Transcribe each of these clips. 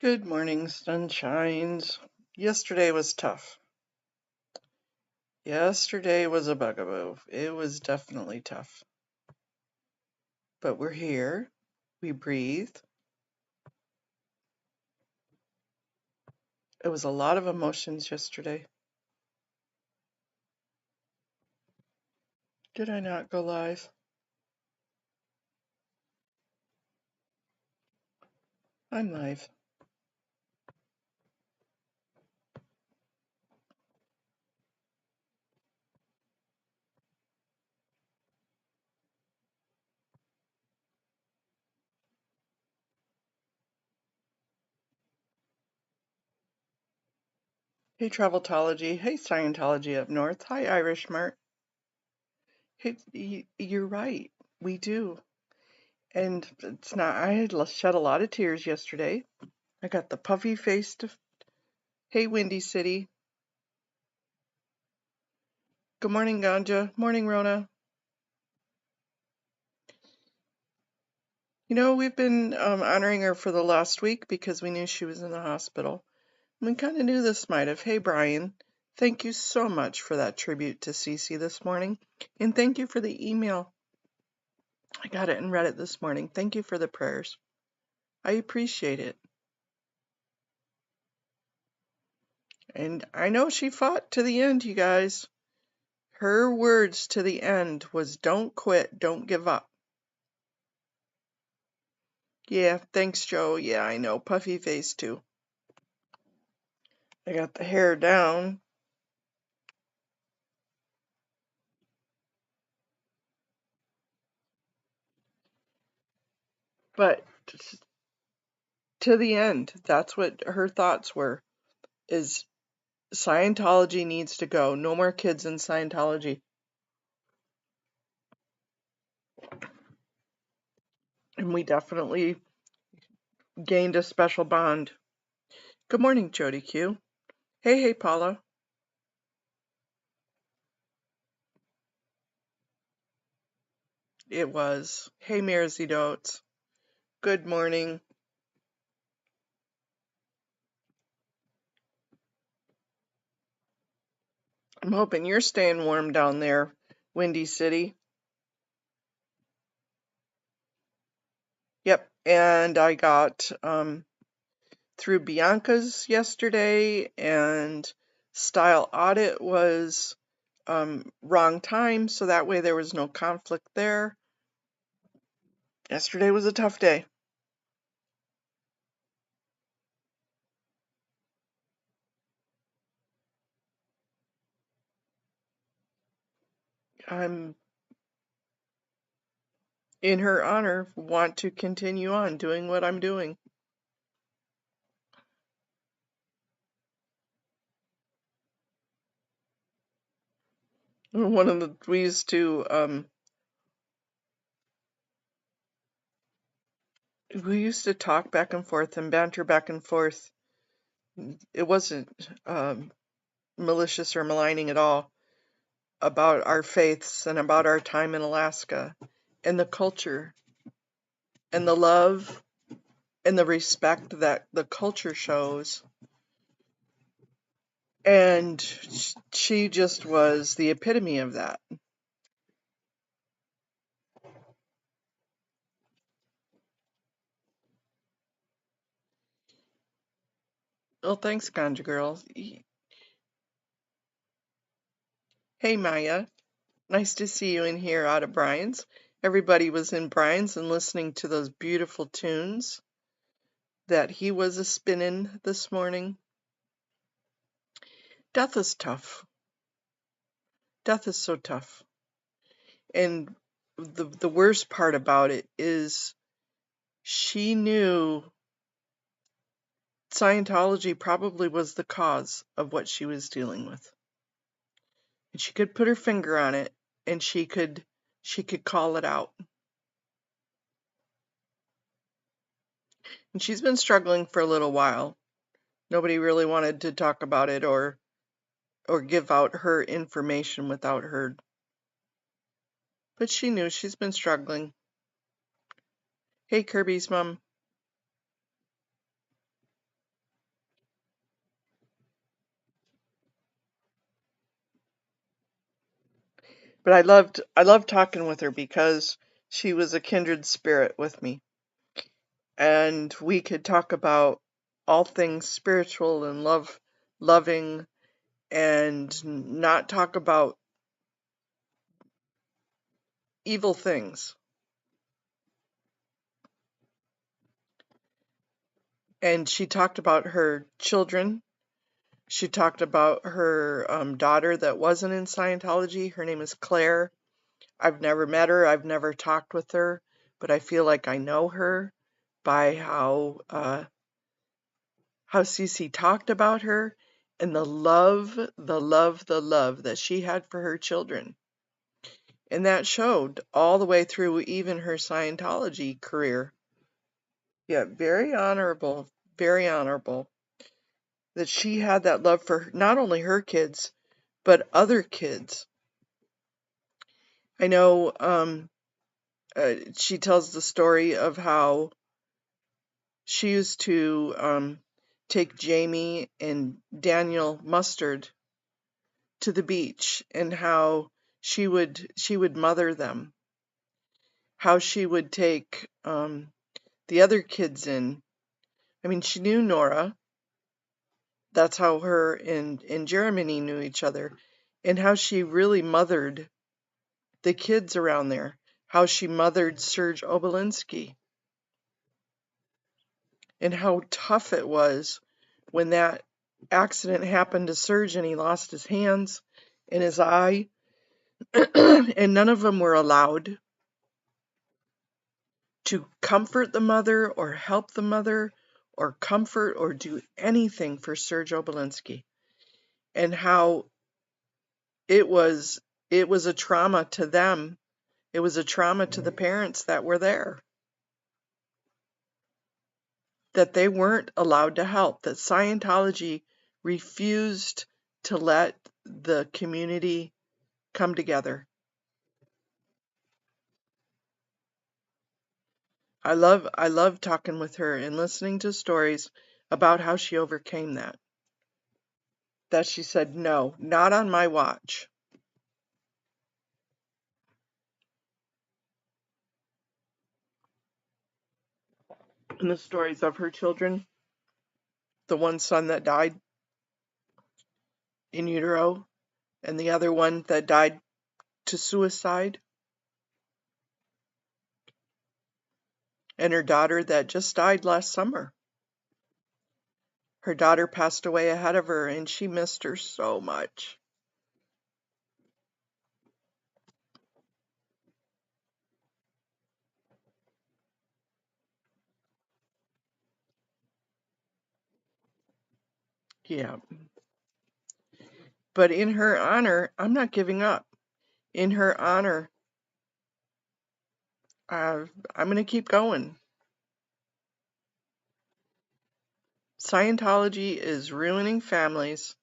Good morning, sunshines. Yesterday was tough. Yesterday was a bugaboo. It was definitely tough. But we're here. We breathe. It was a lot of emotions yesterday. Did I not go live? I'm live. Hey, Traveltology. Hey, Scientology up north. Hi, Irish Mart. Hey, you're right. We do. And it's not, I had shed a lot of tears yesterday. I got the puffy face to, hey, Windy City. Good morning, Ganja. Morning, Rona. You know, we've been honoring her for the last week because we knew she was in the hospital. We kind of knew this might have. Hey, Brian, thank you so much for that tribute to Cece this morning. And thank you for the email. I got it and read it this morning. Thank you for the prayers. I appreciate it. And I know she fought to the end, you guys. Her words to the end was don't quit, don't give up. Yeah, thanks, Joe. Yeah, I know. Puffy face, too. I got the hair down. But to the end, that's what her thoughts were, is Scientology needs to go. No more kids in Scientology. And we definitely gained a special bond. Good morning, Jody Q. Hey, Paula. It was. Hey, Mersey Dotes. Good morning. I'm hoping you're staying warm down there, Windy City. Yep, and I got through Bianca's yesterday, and Style Audit was wrong time, so that way there was no conflict there. Yesterday was a tough day. I'm, in her honor, want to continue on doing what I'm doing. One of the, we used to talk back and forth and banter back and forth. It wasn't malicious or maligning at all, about our faiths and about our time in Alaska and the culture and the love and the respect that the culture shows. And she just was the epitome of that. Well, thanks, Ganja Girl. Hey, Maya. Nice to see you in here out of Brian's. Everybody was in Brian's and listening to those beautiful tunes that he was a spinning this morning. Death is tough. Death is so tough. And the worst part about it is she knew Scientology probably was the cause of what she was dealing with. And she could put her finger on it, and she could call it out. And she's been struggling for a little while. Nobody really wanted to talk about it or give out her information without her. But she knew she's been struggling. Hey, Kirby's mom. But I loved talking with her because she was a kindred spirit with me. And we could talk about all things spiritual and loving, and not talk about evil things. And she talked about her children. She talked about her daughter that wasn't in Scientology. Her name is Claire. I've never met her. I've never talked with her, but I feel like I know her by how Cece talked about her, and the love, the love that she had for her children. And that showed all the way through even her Scientology career. Yeah, very honorable, very honorable that she had that love for not only her kids, but other kids. I know she tells the story of how she used to take Jamie and Daniel Mustard to the beach, and how she would mother them, how she would take the other kids in. I mean, she knew Nora. That's how her and Jeremy knew each other, and how she really mothered the kids around there, how she mothered Serge Obolinski, and how tough it was when that accident happened to Serge and he lost his hands and his eye, and none of them were allowed to comfort the mother or help the mother or comfort or do anything for Serge Obolinski, and how it was a trauma to them. It was a trauma to the parents that were there, that they weren't allowed to help, that Scientology refused to let the community come together. I love talking with her and listening to stories about how she overcame that. That she said, no, not on my watch. And the stories of her children, the one son that died in utero, and the other one that died to suicide, and her daughter that just died last summer. Her daughter passed away ahead of her, and she missed her so much. Yeah. But in her honor, I'm not giving up. In her honor, I'm going to keep going. Scientology is ruining families.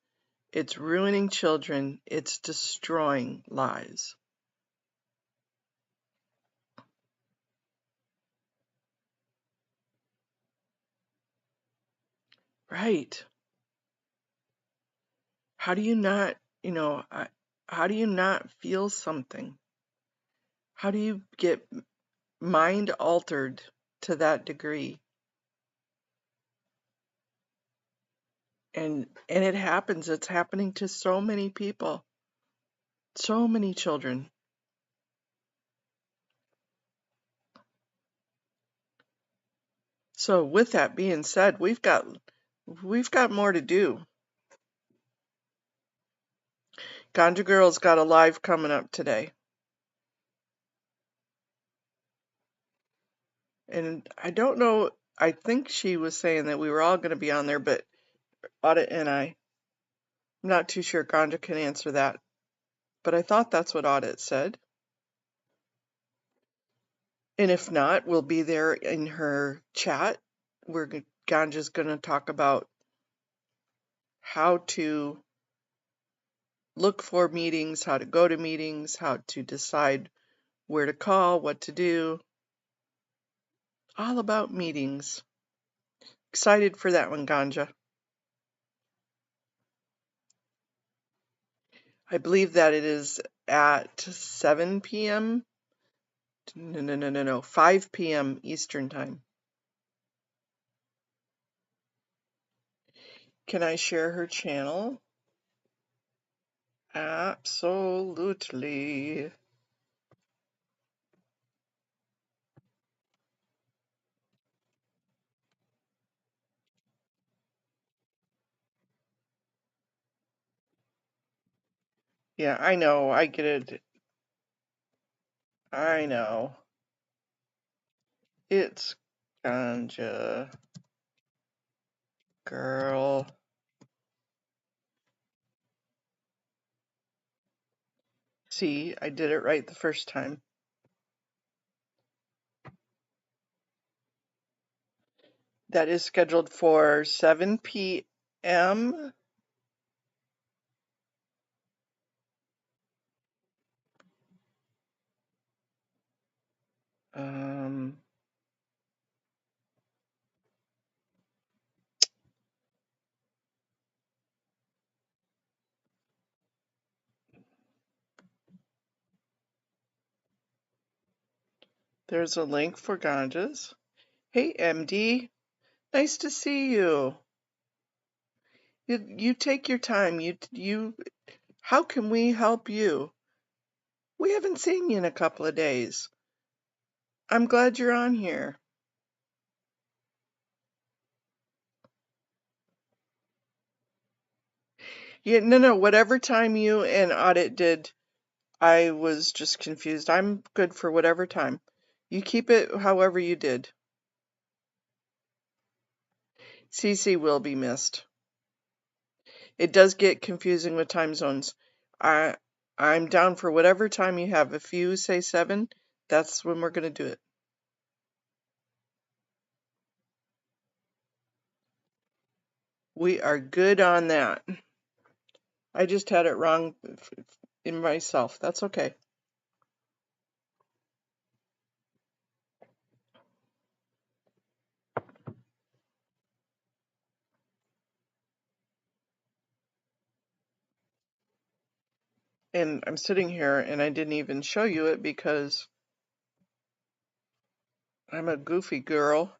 It's ruining children. It's destroying lives. Right. How do you not, how do you not feel something? How do you get mind altered to that degree? And it happens. It's happening to so many people, so many children. So with that being said, we've got more to do. Ganja Girl's got a live coming up today. And I don't know, I think she was saying that we were all going to be on there, but Audit and I'm not too sure Ganja can answer that. But I thought that's what Audit said. And if not, we'll be there in her chat where Ganja's going to talk about how to look for meetings, how to go to meetings, how to decide where to call, what to do. All about meetings. Excited for that one, Ganja. I believe that it is at 7 p.m. No, 5 p.m. Eastern Time. Can I share her channel? Absolutely. Yeah, I know. I get it. I know. It's Ganja Girl. See, I did it right the first time. That is scheduled for 7 p.m. There's a link for Ganjas. Hey, MD. Nice to see you. You take your time. How can we help you? We haven't seen you in a couple of days. I'm glad you're on here. Yeah, no, whatever time you and Audit did, I was just confused. I'm good for whatever time. You keep it however you did. Cece will be missed. It does get confusing with time zones. I'm down for whatever time you have. If you say 7, that's when we're going to do it. We are good on that. I just had it wrong in myself. That's okay. And I'm sitting here and I didn't even show you it because I'm a goofy girl.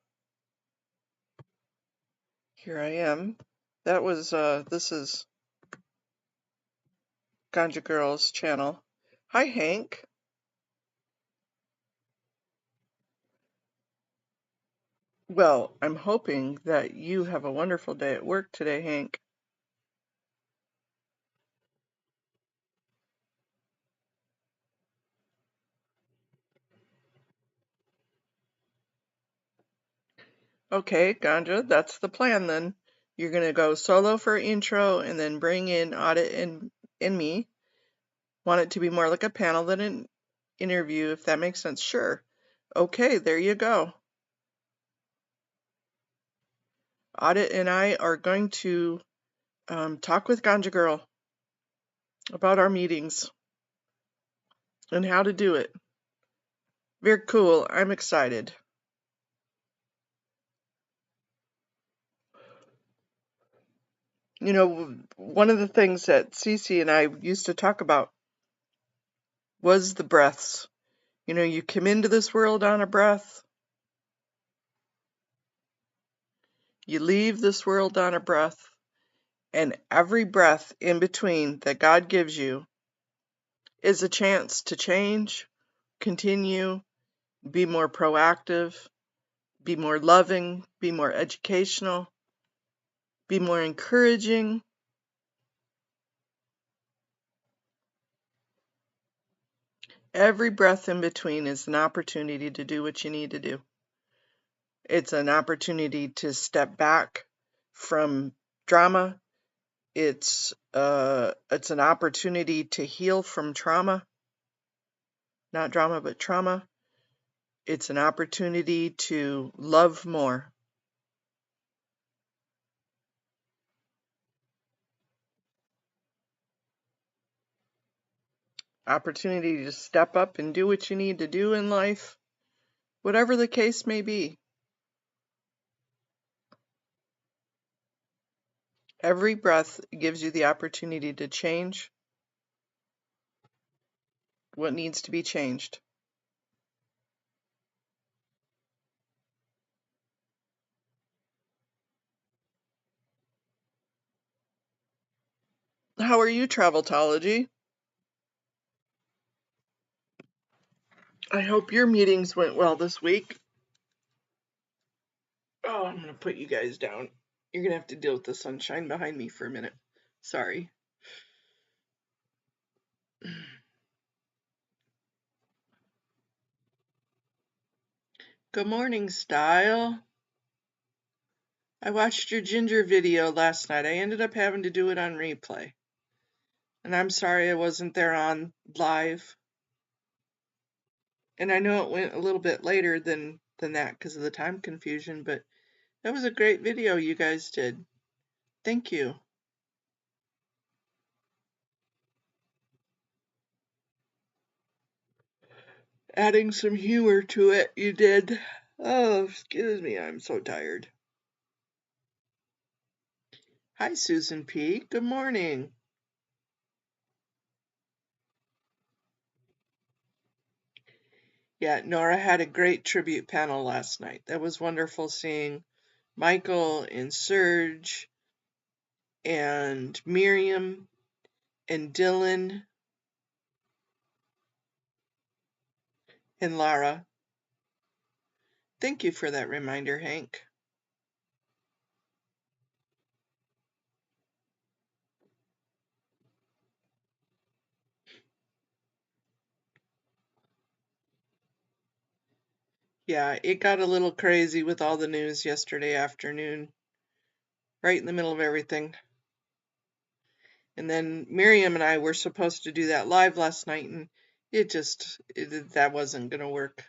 Here I am. That was, this is Ganja Girl's channel. Hi, Hank. Well, I'm hoping that you have a wonderful day at work today, Hank. Okay, Ganja, that's the plan then. You're going to go solo for intro and then bring in Audit and me. Want it to be more like a panel than an interview, if that makes sense. Sure. Okay, there you go. Audit and I are going to talk with Ganja Girl about our meetings and how to do it. Very cool. I'm excited. You know, one of the things that Cece and I used to talk about was the breaths. You know, you come into this world on a breath, you leave this world on a breath, and every breath in between that God gives you is a chance to change, continue, be more proactive, be more loving, be more educational, be more encouraging. Every breath in between is an opportunity to do what you need to do. It's an opportunity to step back from drama. It's an opportunity to heal from trauma. Not drama, but trauma. It's an opportunity to love more. Opportunity to step up and do what you need to do in life, whatever the case may be. Every breath gives you the opportunity to change, what needs to be changed. How are you, Traveltology? I hope your meetings went well this week. Oh, I'm going to put you guys down. You're going to have to deal with the sunshine behind me for a minute. Sorry. Good morning, Style. I watched your ginger video last night. I ended up having to do it on replay. And I'm sorry I wasn't there on live. And I know it went a little bit later than that because of the time confusion, but that was a great video you guys did. Thank you. Adding some humor to it, you did. Oh, excuse me, I'm so tired. Hi, Susan P. Good morning. Yeah, Nora had a great tribute panel last night. That was wonderful seeing Michael and Serge and Miriam and Dylan and Lara. Thank you for that reminder, Hank. Yeah, it got a little crazy with all the news yesterday afternoon, right in the middle of everything. And then Miriam and I were supposed to do that live last night, and that wasn't going to work.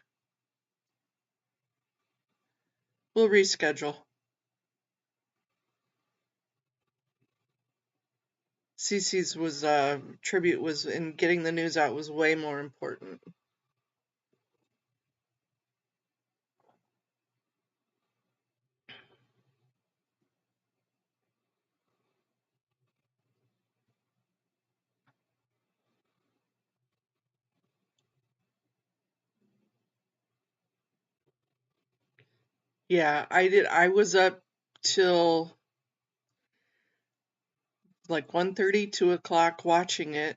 We'll reschedule. Cece's tribute was, and getting the news out was way more important. Yeah, I did. I was up till like 1:30, 2 o'clock watching it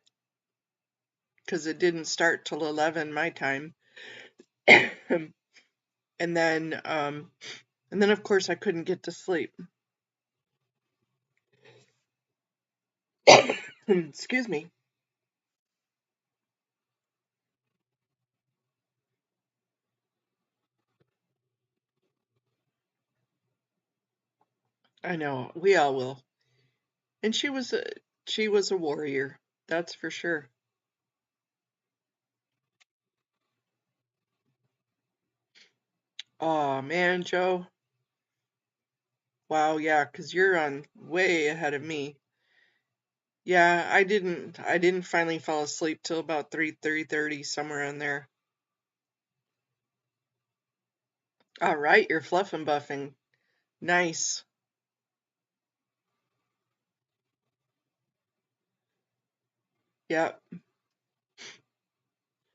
because it didn't start till 11 my time. and then of course I couldn't get to sleep. Excuse me. I know, we all will. And she was a warrior, that's for sure. Oh man, Joe. Wow, yeah, 'cause you're on way ahead of me. Yeah, I didn't finally fall asleep till about 3:30, somewhere in there. All right, you're fluff and buffing. Nice. Yep.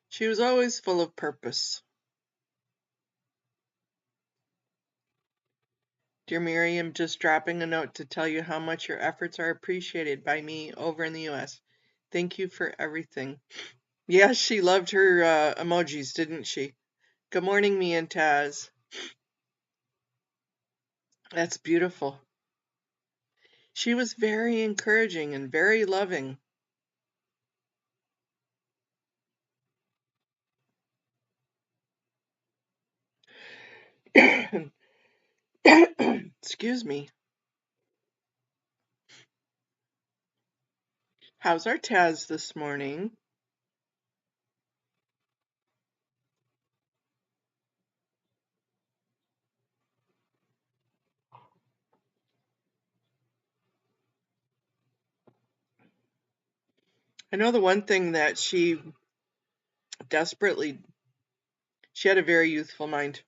She was always full of purpose. Dear Miriam, just dropping a note to tell you how much your efforts are appreciated by me over in the US. Thank you for everything. Yes, she loved her emojis, didn't she? Good morning, me and Taz. That's beautiful. She was very encouraging and very loving. Excuse me. How's our Taz this morning? I know the one thing that she had a very youthful mind.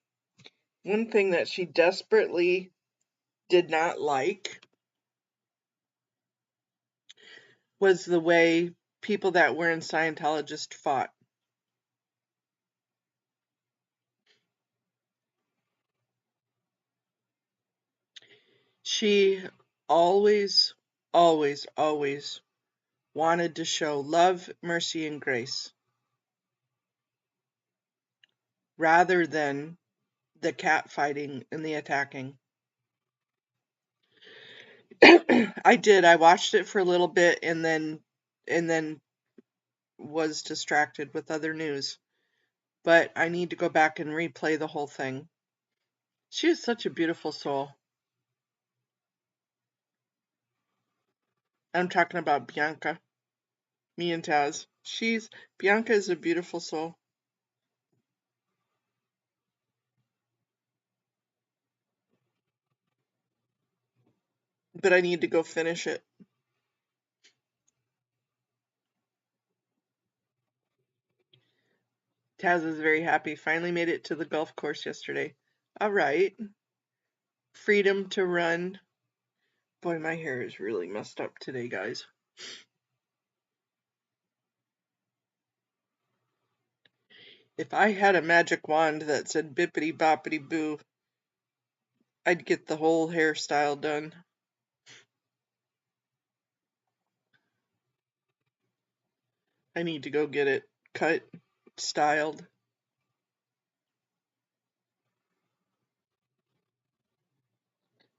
One thing that she desperately did not like was the way people that were in Scientologist fought. She always, always, always wanted to show love, mercy, and grace rather than the cat fighting and the attacking. I did. I watched it for a little bit and then was distracted with other news. But I need to go back and replay the whole thing. She is such a beautiful soul. I'm talking about Bianca. Me and Taz. Bianca is a beautiful soul. But I need to go finish it. Taz is very happy. Finally made it to the golf course yesterday. All right. Freedom to run. Boy, my hair is really messed up today, guys. If I had a magic wand that said bippity boppity boo, I'd get the whole hairstyle done. I need to go get it cut, styled.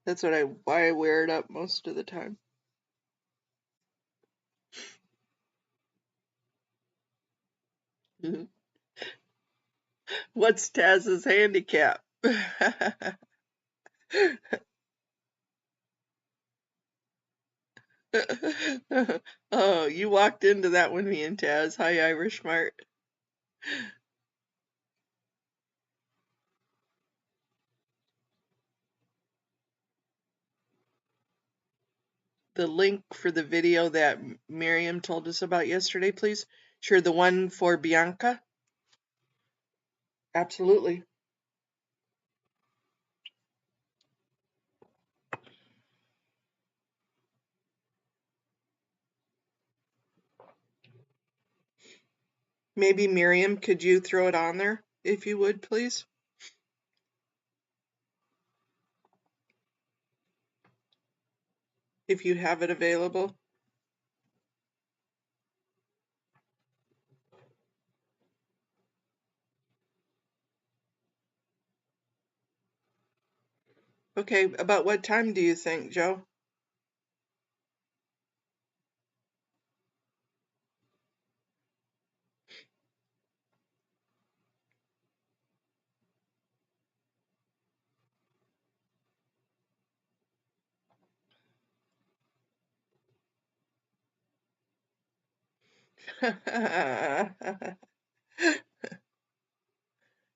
That's why I wear it up most of the time. What's Taz's handicap? Oh, you walked into that one, me and Taz. Hi, Irish Mart. The link for the video that Miriam told us about yesterday, please? Sure, the one for Bianca? Absolutely. Maybe Miriam, could you throw it on there, if you would, please? If you have it available. Okay, about what time do you think, Joe?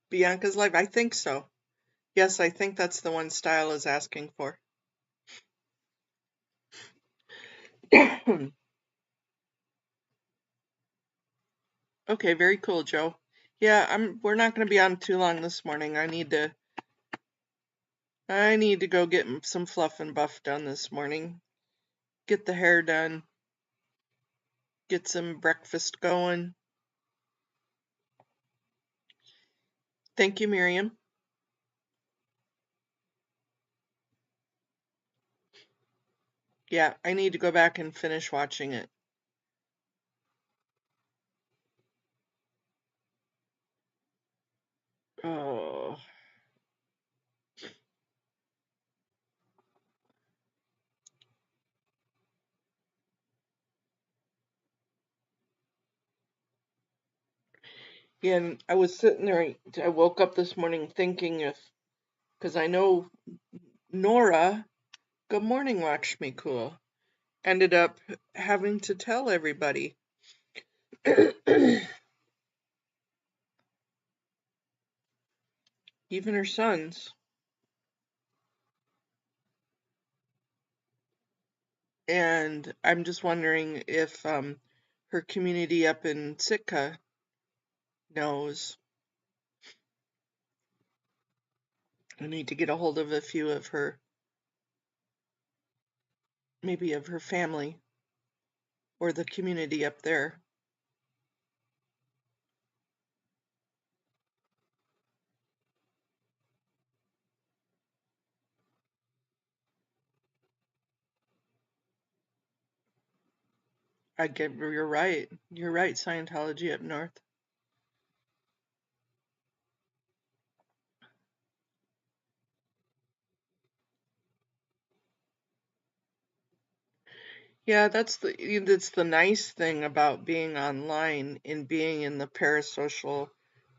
Bianca's live? I think so. Yes, I think that's the one Style is asking for. Okay, very cool, Joe. Yeah, we're not going to be on too long this morning. I need to go get some fluff and buff done this morning. Get the hair done. Get some breakfast going. Thank you, Miriam. Yeah, I need to go back and finish watching it. Oh. Yeah, and I was sitting there, I woke up this morning thinking because I know Nora, good morning, Lakshmi Cool, ended up having to tell everybody. Even her sons. And I'm just wondering if her community up in Sitka knows. I need to get a hold of a few of her, maybe of her family or the community up there. You're right. You're right, Scientology up north. Yeah, that's the nice thing about being online and being in the parasocial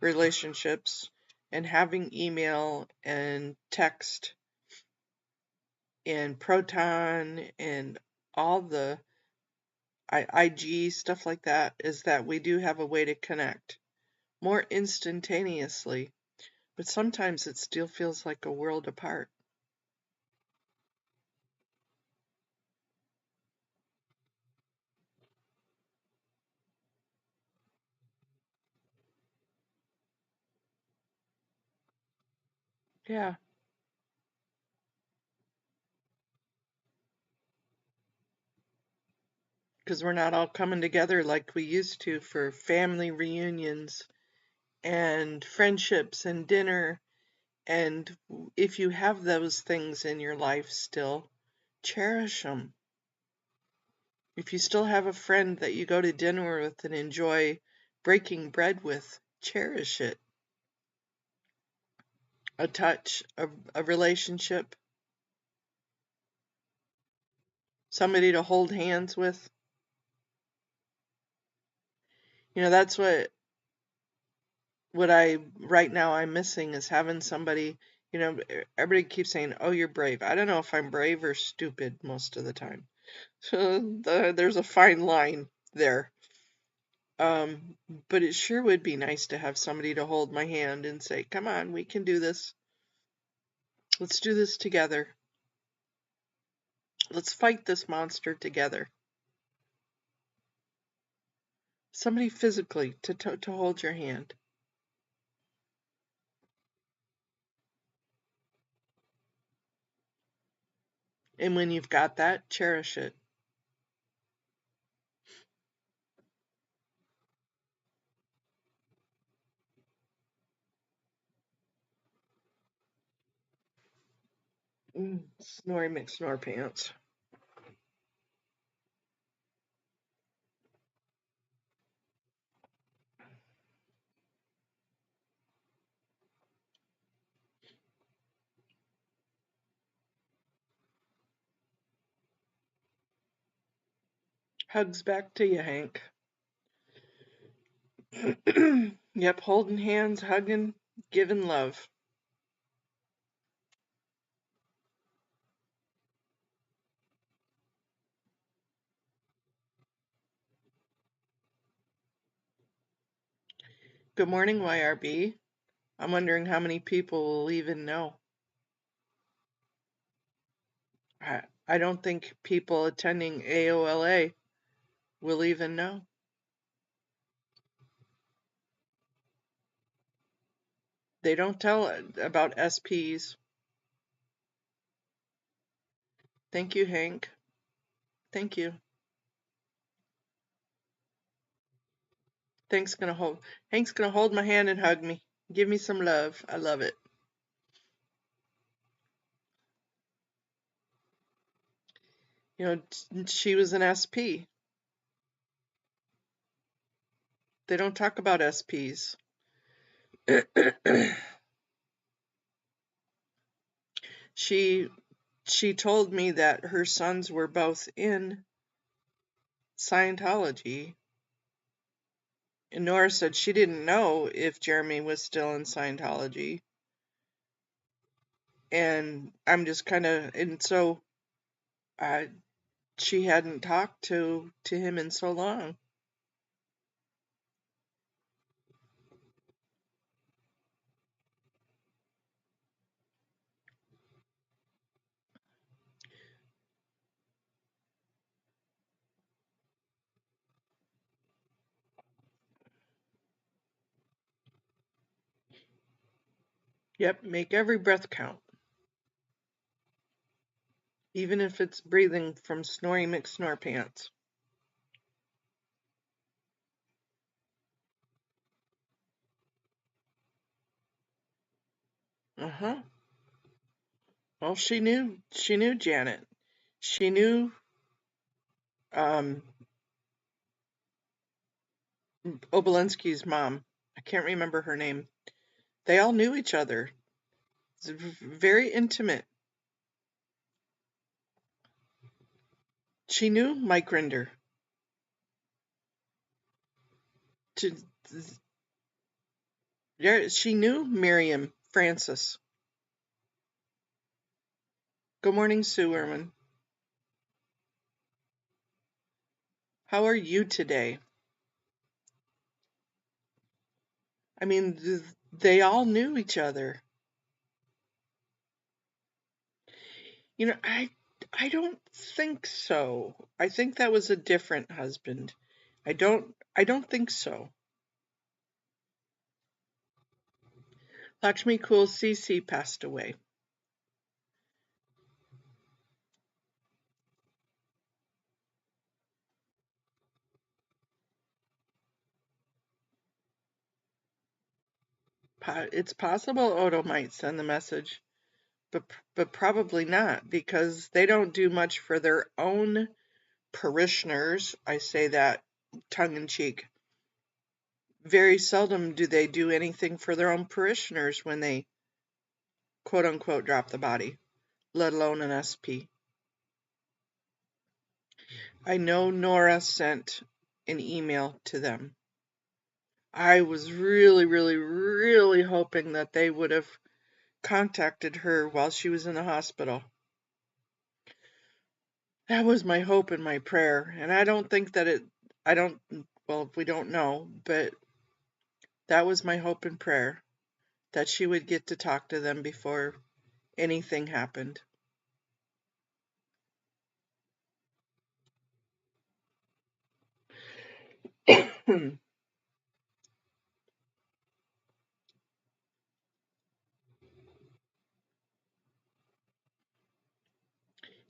relationships and having email and text and Proton and all the IG stuff like that is that we do have a way to connect more instantaneously, but sometimes it still feels like a world apart. Yeah, because we're not all coming together like we used to for family reunions and friendships and dinner. And if you have those things in your life still, cherish them. If you still have a friend that you go to dinner with and enjoy breaking bread with, cherish it. A touch, a relationship, somebody to hold hands with. That's what I right now I'm missing is having somebody, everybody keeps saying, "Oh, you're brave." I don't know if I'm brave or stupid most of the time. So there's a fine line there. Um, but it sure would be nice to have somebody to hold my hand and say, "Come on, we can do this. Let's do this together. Let's fight this monster together." Somebody physically to hold your hand. And when you've got that, cherish it. Snorri McSnorpants. Hugs back to you, Hank. Yep, holding hands, hugging, giving love. Good morning, YRB. I'm wondering how many people will even know. I don't think people attending AOLA will even know. They don't tell about SPs. Thank you, Hank. Thank you. Hank's gonna hold my hand and hug me. Give me some love. I love it. She was an SP. They don't talk about SPs. she she told me that her sons were both in Scientology. And Nora said she didn't know if Jeremy was still in Scientology. And I'm just and so she hadn't talked to him in so long. Yep, make every breath count. Even if it's breathing from Snorri McSnorpants. Uh-huh. Well, she knew Janet. She knew um Obolensky's mom. I can't remember her name. They all knew each other. It's very intimate. She knew Mike Rinder. Yeah, she knew Miriam Francis. Good morning, Sue Erman. How are you today? I mean, they all knew each other. You know, I don't think so. I think that was a different husband. I don't think so. Lakshmi Cool CC passed away. It's possible Odo might send the message, but probably not, because they don't do much for their own parishioners. I say that tongue in cheek. Very seldom do they do anything for their own parishioners when they quote unquote drop the body, let alone an SP. I know Nora sent an email to them. I was really hoping that they would have contacted her while she was in the hospital. That was my hope and my prayer. And I don't think that well, we don't know, but that was my hope and prayer, that she would get to talk to them before anything happened.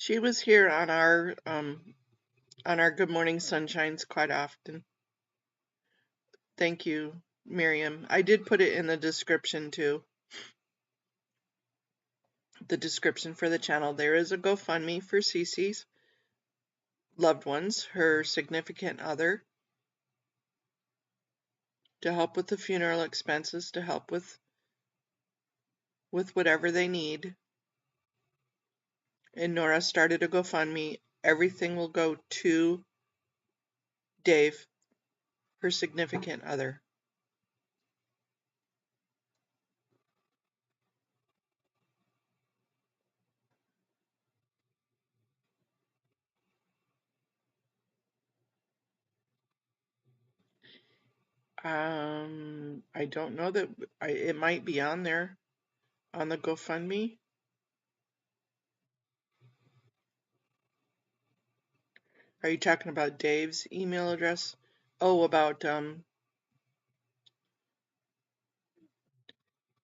She was here on our Good Morning Sunshines quite often. Thank you, Miriam. I did put it in the description too. The description for the channel. There is a GoFundMe for Cece's loved ones, her significant other, to help with the funeral expenses, to help with whatever they need. And Nora started a GoFundMe. Everything will go to Dave, her significant other. I don't know that it might be on there on the GoFundMe. Are you talking about Dave's email address? Oh, about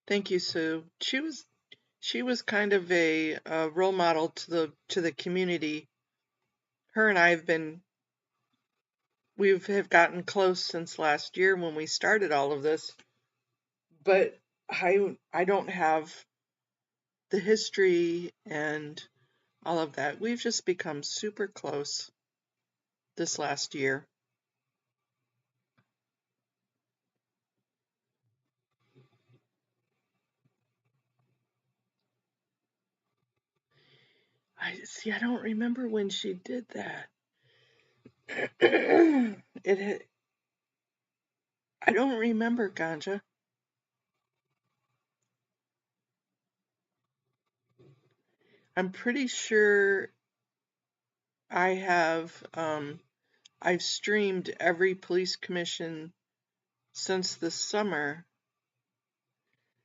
thank you, Sue. She was kind of a role model to the community. Her and I have gotten close since last year when we started all of this, but I don't have the history and all of that. We've just become super close this last year. I don't remember when she did that. I don't remember, Ganja. I'm pretty sure I've streamed every police commission since the summer.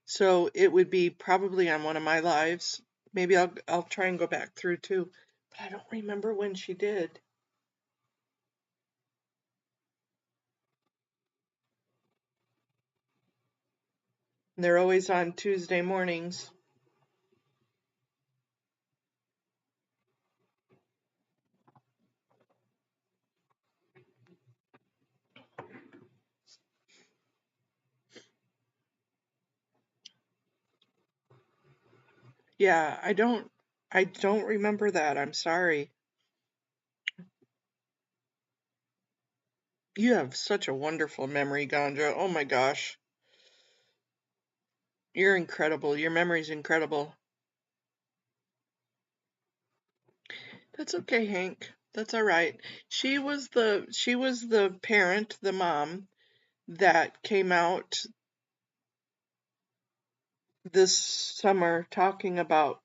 So it would be probably on one of my lives. Maybe I'll try and go back through too, but I don't remember when she did. And they're always on Tuesday mornings. Yeah, I don't remember that. I'm sorry. You have such a wonderful memory, Gandra. Oh my gosh. You're incredible. Your memory's incredible. That's okay, Hank. That's all right. She was the parent, the mom that came out this summer talking about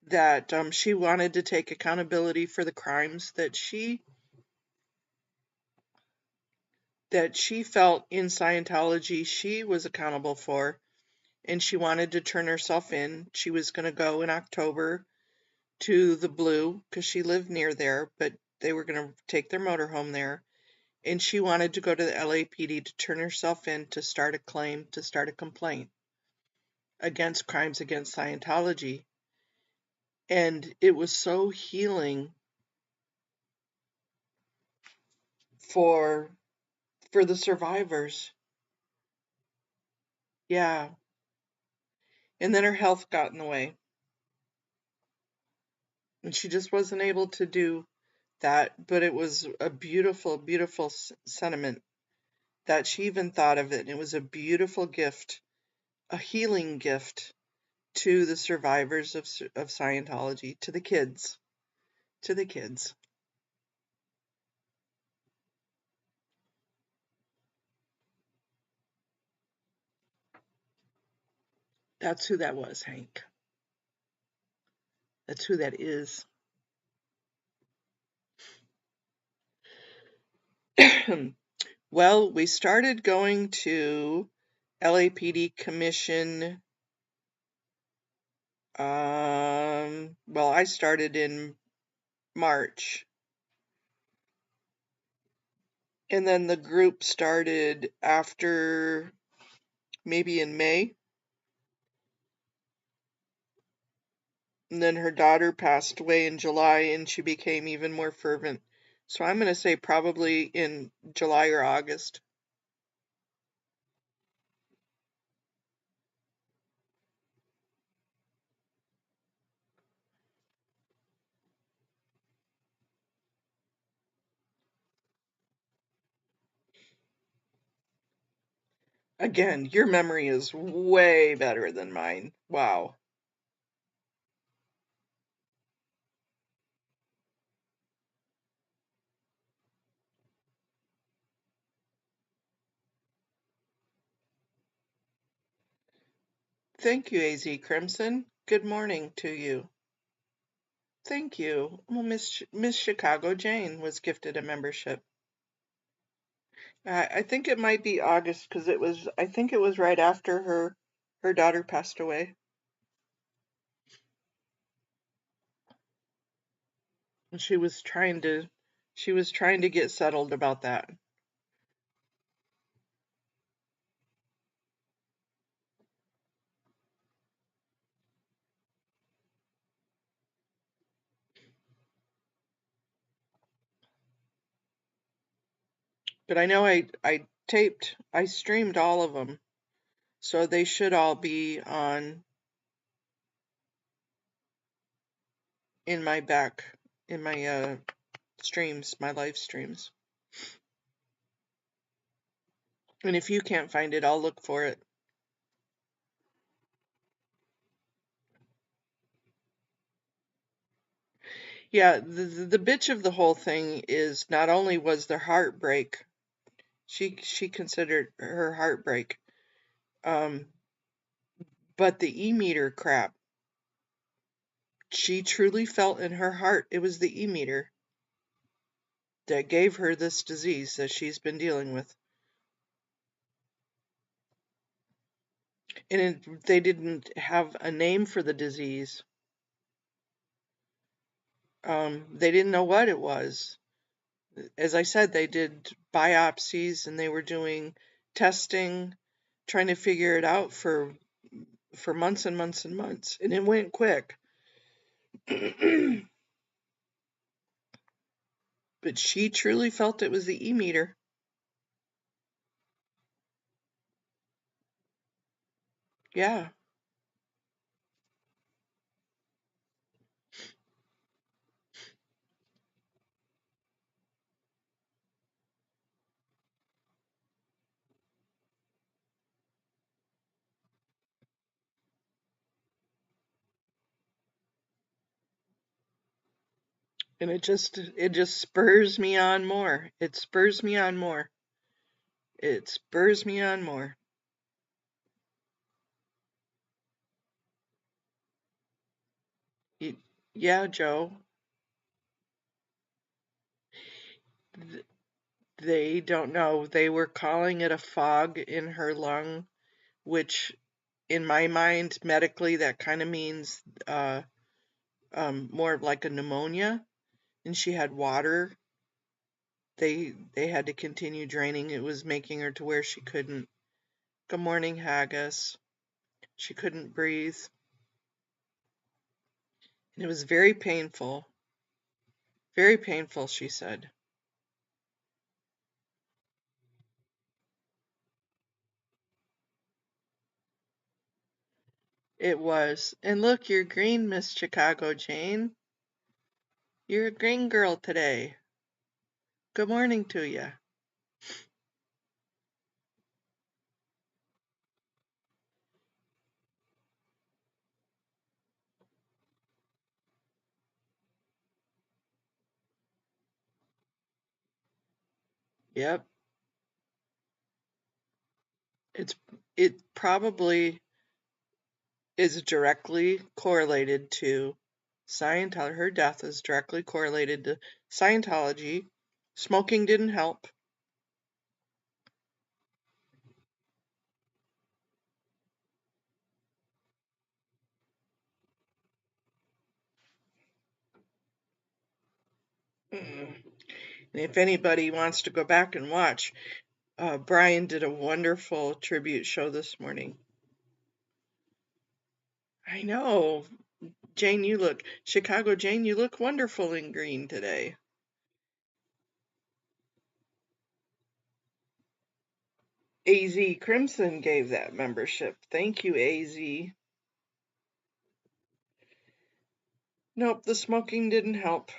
that she wanted to take accountability for the crimes that she felt in Scientology she was accountable for, and she wanted to turn herself in. She was going to go in October to the Blue because she lived near there, but they were going to take their motorhome there. And she wanted to go to the LAPD to turn herself in to start a claim, to start a complaint against crimes against Scientology. And it was so healing for for the survivors. Yeah. And then her health got in the way. And she just wasn't able to do that. But it was a beautiful, beautiful sentiment that she even thought of it. And it was a beautiful gift, a healing gift to the survivors of Scientology, to the kids, to the kids. That's who that was, Hank. That's who that is. Well, we started going to LAPD commission. Well, I started in March, and then the group started after, maybe in May. And then her daughter passed away in July, and she became even more fervent. So I'm going to say probably in July or August. Again, your memory is way better than mine. Wow. Thank you, AZ Crimson. Good morning to you. Thank you. Well, Miss Chicago Jane was gifted a membership. I think it might be August because I think it was right after her daughter passed away. And she was trying to get settled about that. But I know I streamed all of them, so they should all be on in my back in my streams, my live streams. And if you can't find it, I'll look for it. Yeah, the bitch of the whole thing is not only was the heartbreak, she considered her heartbreak, um, but the e-meter crap. She truly felt in her heart it was the e-meter that gave her this disease that she's been dealing with. And they didn't have a name for the disease. They didn't know what it was. As I said, they did biopsies and they were doing testing, trying to figure it out for months and months and months, and it went quick. But she truly felt it was the e-meter. Yeah. And it just spurs me on more. It spurs me on more. It spurs me on more. Y- Yeah, Joe. th- They don't know. They were calling it a fog in her lung, which in my mind, medically, that kind of means more like a pneumonia. And she had water. They had to continue draining. It was making her to where she couldn't. Good morning, Haggis. She couldn't breathe. And it was very painful. Very painful, she said. It was. And look, you're green, Miss Chicago Jane. You're a green girl today. Good morning to you. Yep. It's it probably is directly correlated to Scientology. Her death is directly correlated to Scientology. Smoking didn't help. Mm. And if anybody wants to go back and watch, Brian did a wonderful tribute show this morning. I know. Chicago Jane, you look wonderful in green today. AZ Crimson gave that membership. Thank you, AZ. Nope, the smoking didn't help.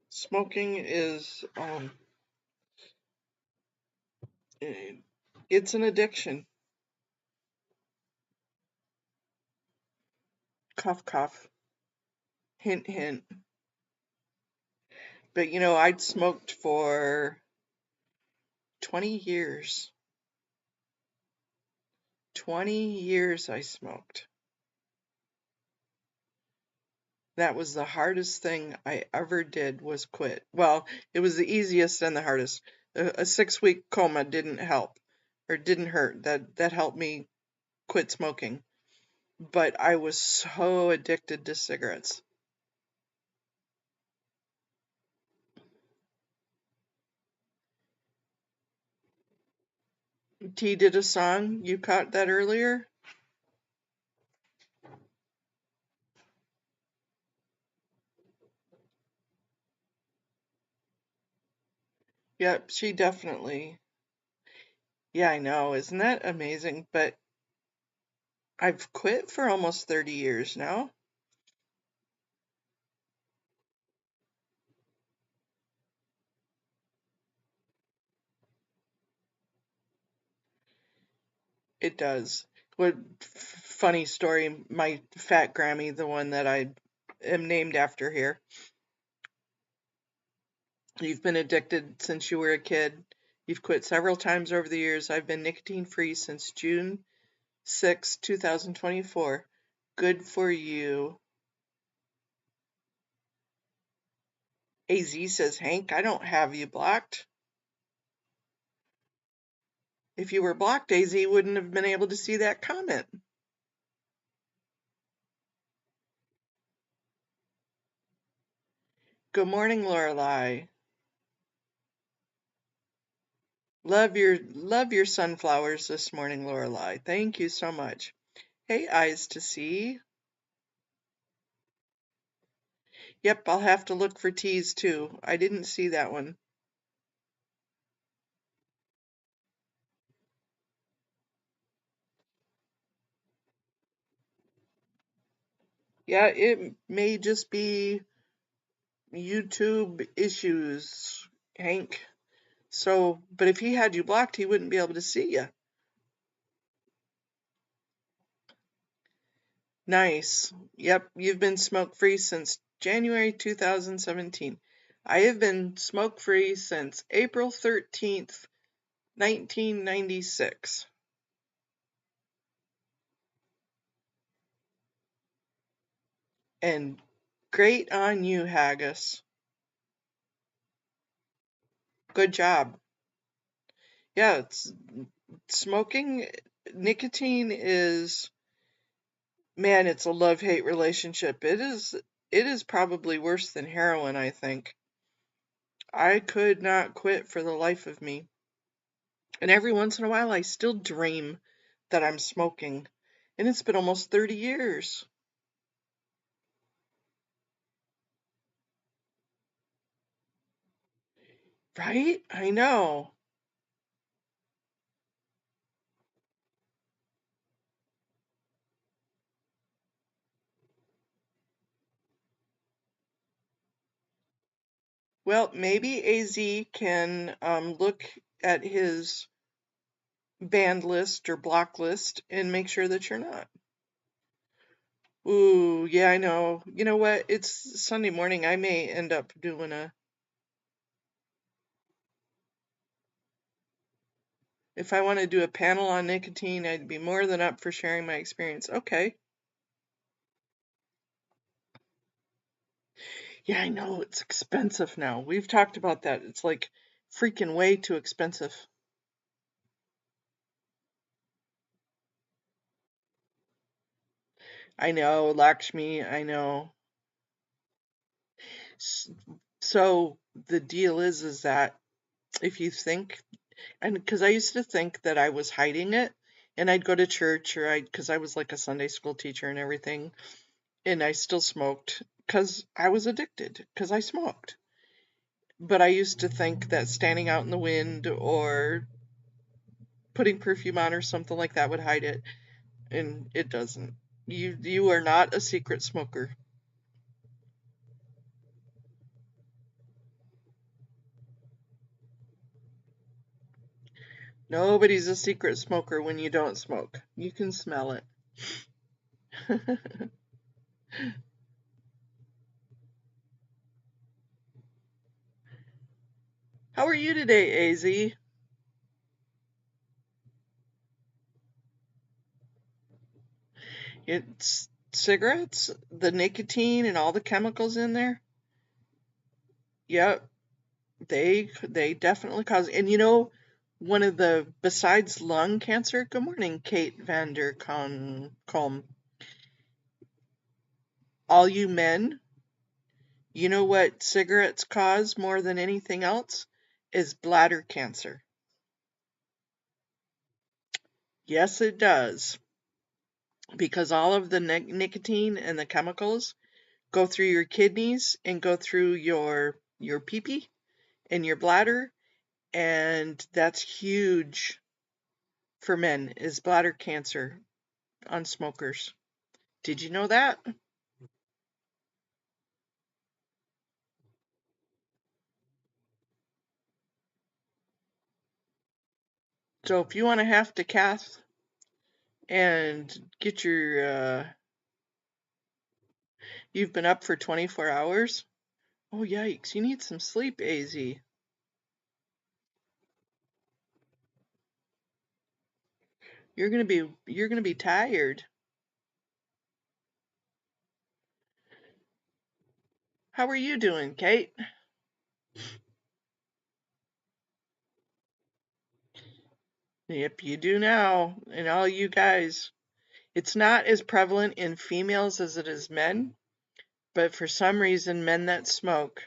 Smoking is, it's an addiction. Cough, cough. Hint, hint. But I'd smoked for 20 years. 20 years I smoked. That was the hardest thing I ever did was quit. Well, it was the easiest and the hardest. A 6-week coma didn't help or didn't hurt. That helped me quit smoking. But I was so addicted to cigarettes. T did a song. You caught that earlier? Yep, she definitely. Yeah, I know. Isn't that amazing? But I've quit for almost 30 years now. It does. What funny story, my fat Grammy, the one that I am named after here. You've been addicted since you were a kid. You've quit several times over the years. I've been nicotine free since June 6, 2024. Good for you. AZ says, Hank, I don't have you blocked. If you were blocked, AZ wouldn't have been able to see that comment. Good morning, Lorelei. Love your sunflowers this morning, Lorelei. Thank you so much. Hey, Eyes to See. Yep, I'll have to look for T's too. I didn't see that one. Yeah, it may just be YouTube issues, Hank. So, but if he had you blocked, he wouldn't be able to see you. Nice. Yep, you've been smoke-free since January 2017. I have been smoke-free since April 13th, 1996. And great on you, Haggis. Good job. Yeah, it's smoking, nicotine is, man, it's a love-hate relationship. It is probably worse than heroin, I think. I could not quit for the life of me. And every once in a while, I still dream that I'm smoking. And it's been almost 30 years. Right? I know. Well, maybe AZ can look at his banned list or block list and make sure that you're not. Ooh, yeah, I know. You know what? It's Sunday morning. I may end up doing a. If I want to do a panel on nicotine, I'd be more than up for sharing my experience. Okay. Yeah, I know. It's expensive now. We've talked about that. It's like freaking way too expensive. I know, Lakshmi, I know. S- So the deal is that if you think, and because I used to think that I was hiding it, and I'd go to church because I was like a Sunday school teacher and everything, and I still smoked because I was addicted because I smoked. But I used to think that standing out in the wind or putting perfume on or something like that would hide it, and it doesn't. You are not a secret smoker. Nobody's a secret smoker when you don't smoke. You can smell it. How are you today, AZ? It's cigarettes, the nicotine and all the chemicals in there. Yep, they definitely cause. And one of the besides lung cancer. Good morning, Kate Vander Colm. All you men, you know what cigarettes cause more than anything else is bladder cancer. Yes, it does, because all of the nicotine and the chemicals go through your kidneys and go through your pee-pee and your bladder, and that's huge for men is bladder cancer on smokers. Did you know that? So if you want to have to cath and get your you've been up for 24 hours. Oh yikes, you need some sleep, AZ. You're going to be tired. How are you doing, Kate? Yep, you do now. And all you guys, it's not as prevalent in females as it is men, but for some reason, men that smoke,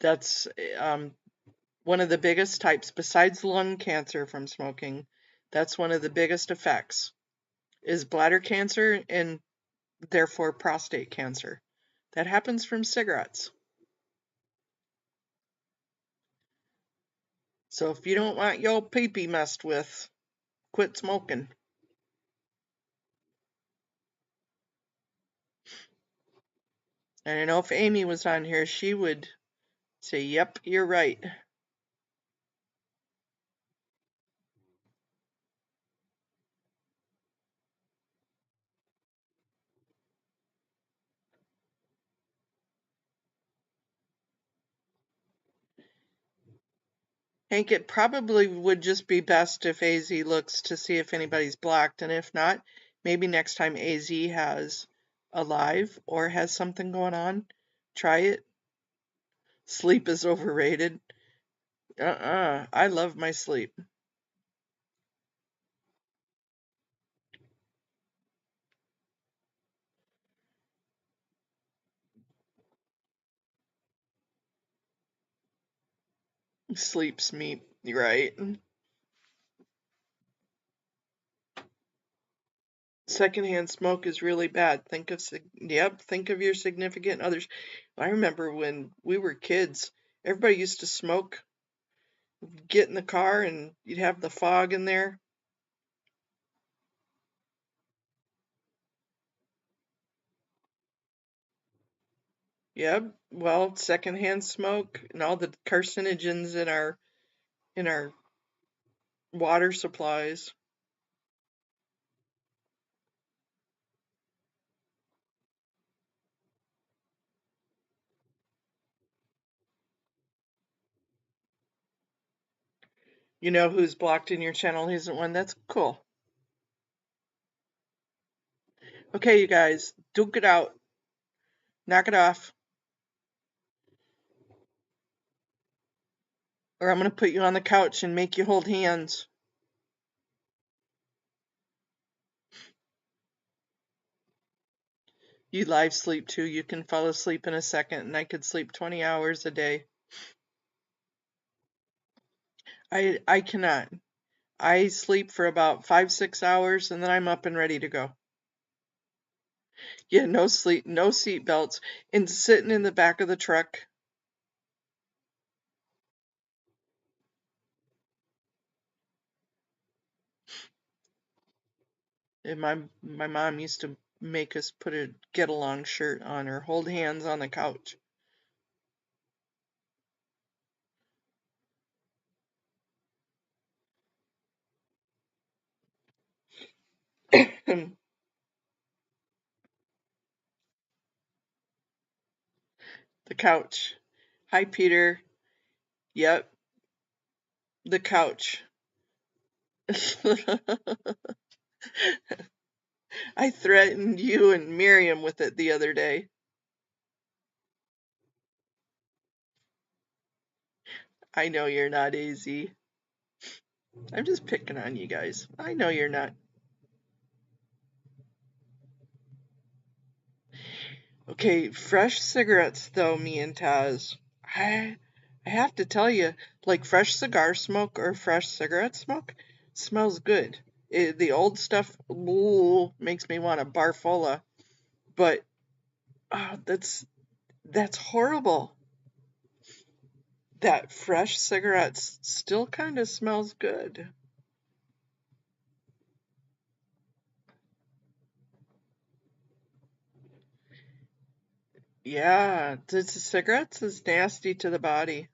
that's one of the biggest types, besides lung cancer from smoking, that's one of the biggest effects is bladder cancer and therefore prostate cancer. That happens from cigarettes. So if you don't want your pee-pee messed with, quit smoking. And I know if Amy was on here, she would say, yep, you're right. Hank, it probably would just be best if AZ looks to see if anybody's blocked, and if not, maybe next time AZ has a live or has something going on, try it. Sleep is overrated. I love my sleep. Sleep's me, right? Secondhand smoke is really bad. Think of think of your significant others. I remember when we were kids, everybody used to smoke, get in the car and you'd have the fog in there. Yep. Well, secondhand smoke and all the carcinogens in our water supplies. You know who's blocked in your channel isn't one? That's cool. Okay, you guys, duke it out. Knock it off. Or I'm gonna put you on the couch and make you hold hands. You live sleep too. You can fall asleep in a second, and I could sleep 20 hours a day. I cannot. I sleep for about 5-6 hours, and then I'm up and ready to go. Yeah, no sleep, no seat belts, and sitting in the back of the truck. And my mom used to make us put a get along shirt on or hold hands on the couch. The couch. Hi, Peter. Yep, the couch. I threatened you and Miriam with it the other day. I know you're not, AZ. I'm just picking on you guys. I know you're not. Okay, fresh cigarettes though, me and Taz. I have to tell you, like fresh cigar smoke or fresh cigarette smoke smells good. The old stuff ooh, makes me want a barfola, but that's horrible. That fresh cigarettes still kind of smells good. Yeah, the cigarettes is nasty to the body.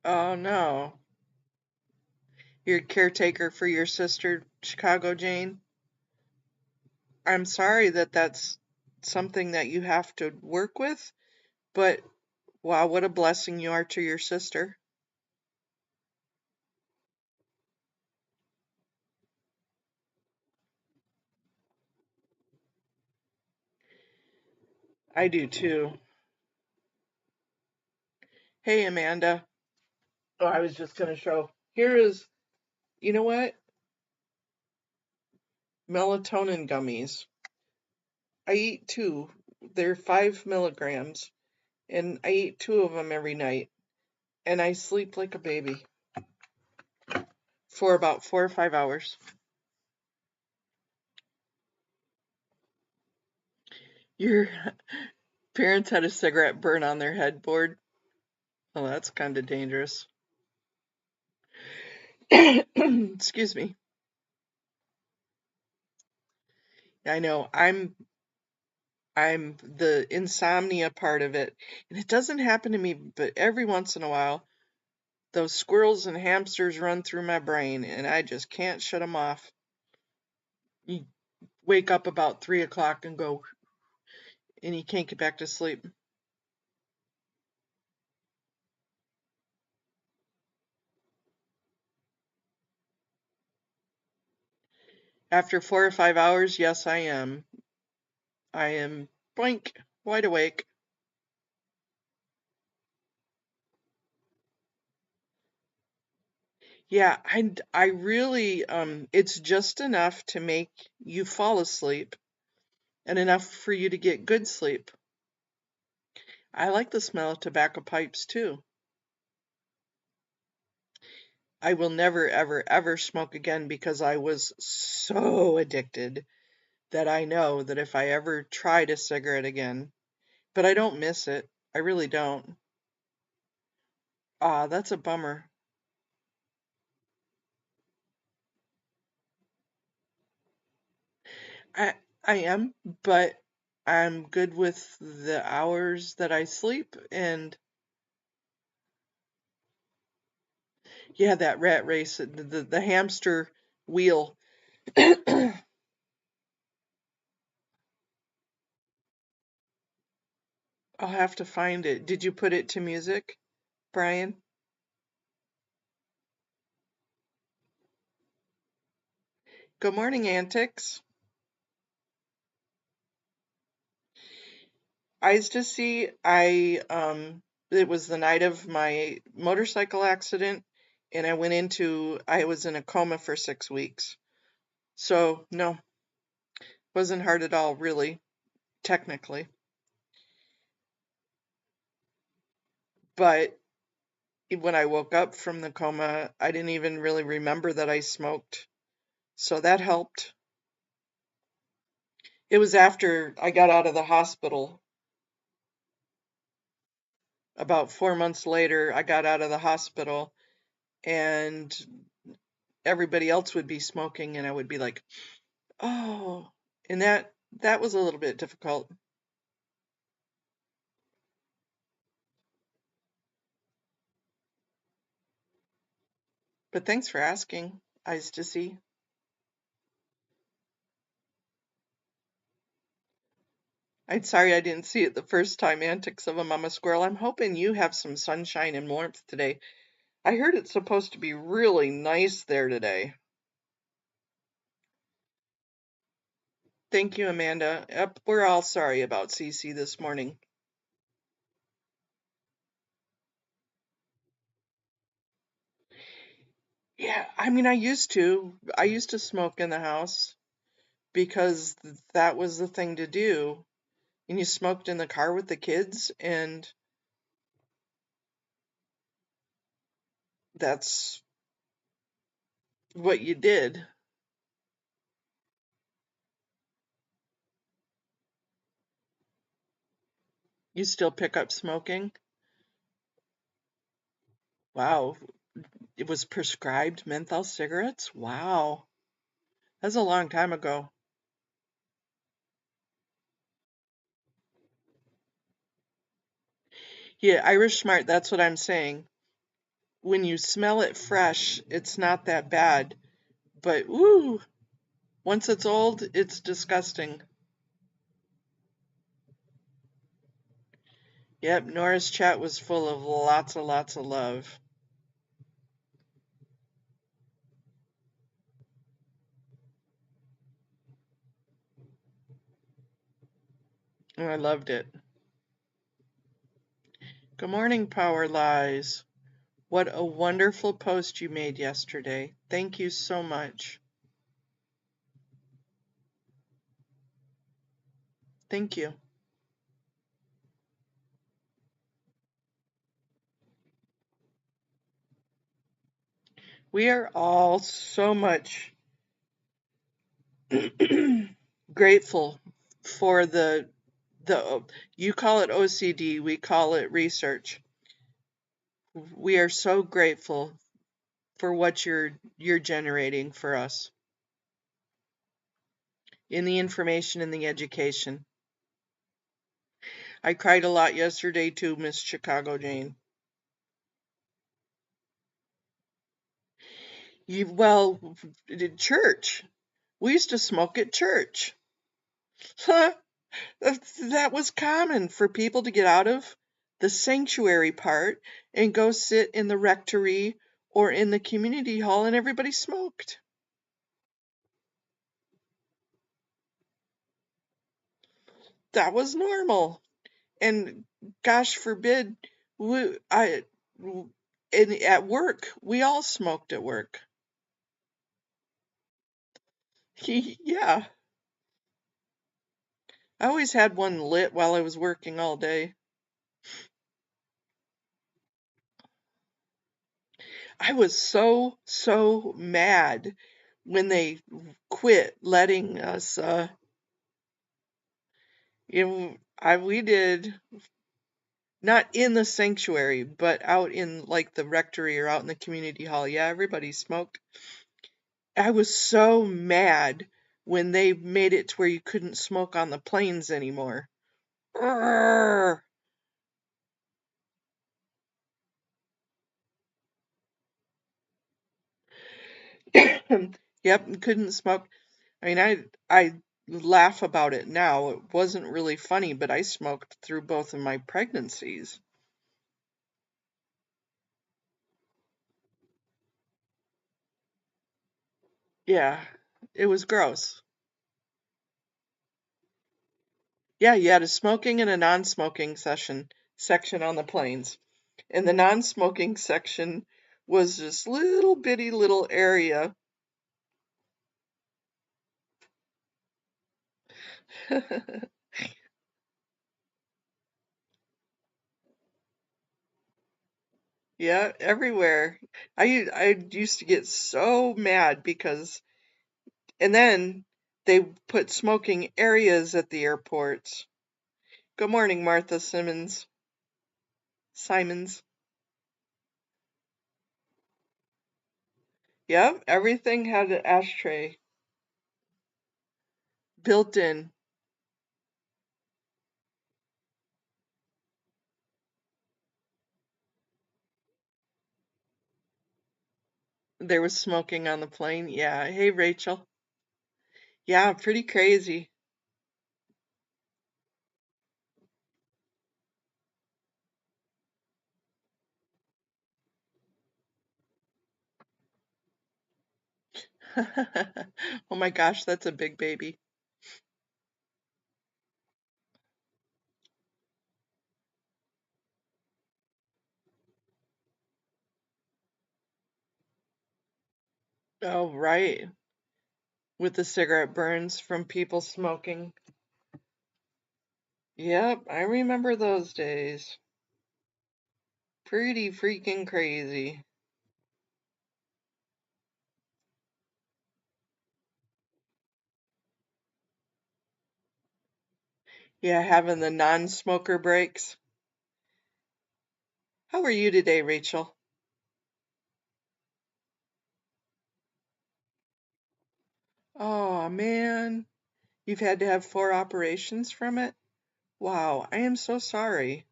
Oh no. You're a caretaker for your sister, Chicago Jane. I'm sorry that that's something that you have to work with, but wow, what a blessing you are to your sister. I do too. Hey, Amanda. Oh, I was just going to show. Here is, you know what? Melatonin gummies. I eat two. They're 5 milligrams, and I eat two of them every night, and I sleep like a baby for about 4 or 5 hours. Your parents had a cigarette burn on their headboard. Oh, that's kind of dangerous. Excuse me. I know I'm the insomnia part of it. And it doesn't happen to me, but every once in a while, those squirrels and hamsters run through my brain and I just can't shut them off. You wake up about 3 o'clock and go, and you can't get back to sleep. After 4 or 5 hours, yes, I am. I am boink, wide awake. Yeah, I really, it's just enough to make you fall asleep and enough for you to get good sleep. I like the smell of tobacco pipes too. I will never, ever, ever smoke again because I was so addicted that I know that if I ever tried a cigarette again, but I don't miss it. I really don't. Ah, that's a bummer. I I am, but I'm good with the hours that I sleep, and yeah, that rat race, the hamster wheel. I'll have to find it. Did you put it to music, Brian? Good morning, Antics. Eyes to see, it was the night of my motorcycle accident, and I was in a coma for 6 weeks. So, no, wasn't hard at all, really, technically. But when I woke up from the coma, I didn't even really remember that I smoked. So that helped. It was after I got out of the hospital. About 4 months later, I got out of the hospital, and everybody else would be smoking, and I would be like, oh, and that was a little bit difficult. But thanks for asking, Eyes to See. I'm sorry I didn't see it the first time, Antics of a Mama Squirrel. I'm hoping you have some sunshine and warmth today. I heard it's supposed to be really nice there today. Thank you, Amanda. Yep, we're all sorry about Cece this morning. Yeah, I mean, I used to smoke in the house because that was the thing to do. And you smoked in the car with the kids, and that's what you did. You still pick up smoking? Wow. It was prescribed menthol cigarettes? Wow. That's a long time ago. Yeah, Irish Smart, that's what I'm saying. When you smell it fresh, it's not that bad. But, woo, once it's old, it's disgusting. Yep, Nora's chat was full of lots of love. And I loved it. Good morning, Power Lies. What a wonderful post you made yesterday. Thank you so much. Thank you. We are all so much grateful for the you call it OCD, we call it research. We are so grateful for what you're generating for us in the information and the education. I cried a lot yesterday too, Miss Chicago Jane. Church. We used to smoke at church. That was common for people to get out of the sanctuary part and go sit in the rectory or in the community hall, and everybody smoked. That was normal. And gosh forbid, we, I, at work, we all smoked at work. Yeah, I always had one lit while I was working all day. I was so mad when they quit letting us, we did, not in the sanctuary, but out in like the rectory or out in the community hall. Yeah, everybody smoked. I was so mad when they made it to where you couldn't smoke on the planes anymore. Urgh. Yep, couldn't smoke. I mean, I laugh about it now. It wasn't really funny, but I smoked through both of my pregnancies. Yeah, it was gross. Yeah, you had a smoking and a non-smoking section on the planes. And the non-smoking section was this little bitty little area. Yeah, everywhere. I used to get so mad because, and then they put smoking areas at the airports. Good morning, Martha Simmons. Simons. Yep, everything had an ashtray built in. There was smoking on the plane. Yeah. Hey, Rachel. Yeah, pretty crazy. Oh my gosh, that's a big baby. Oh, right. With the cigarette burns from people smoking. Yep, I remember those days. Pretty freaking crazy. Yeah, having the non-smoker breaks. How are you today, Rachel? Oh, man. You've had to have 4 operations from it? Wow, I am so sorry.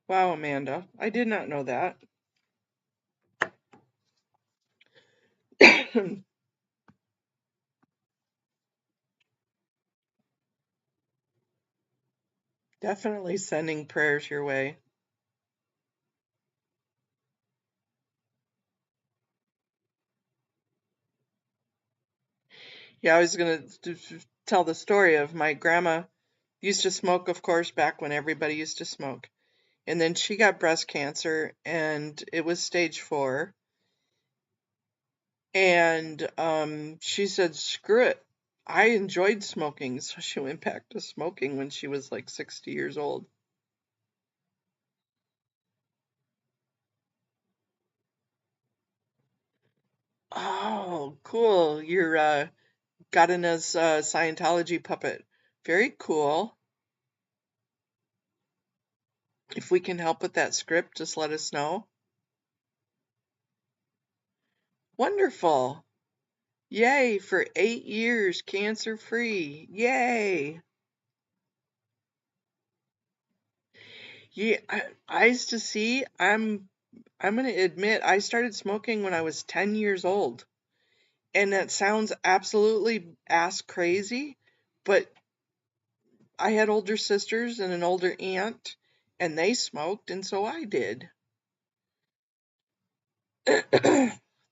Wow, Amanda. I did not know that. Definitely sending prayers your way. Yeah, I was going to tell the story of my grandma used to smoke, of course, back when everybody used to smoke. And then she got breast cancer and it was stage 4. And she said, screw it. I enjoyed smoking. So she went back to smoking when she was like 60 years old. Oh, cool. You're got in as a Scientology puppet. Very cool. If we can help with that script, just let us know. Wonderful. Yay, for 8 years cancer-free. Yay. Yeah, eyes to see, I'm going to admit I started smoking when I was 10 years old. And that sounds absolutely ass crazy, but I had older sisters and an older aunt, and they smoked, and so I did.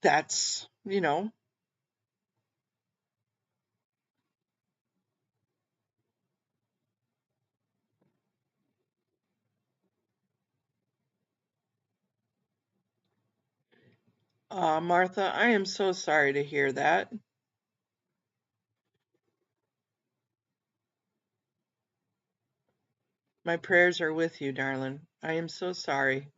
That's, Martha, I am so sorry to hear that. My prayers are with you, darling. I am so sorry.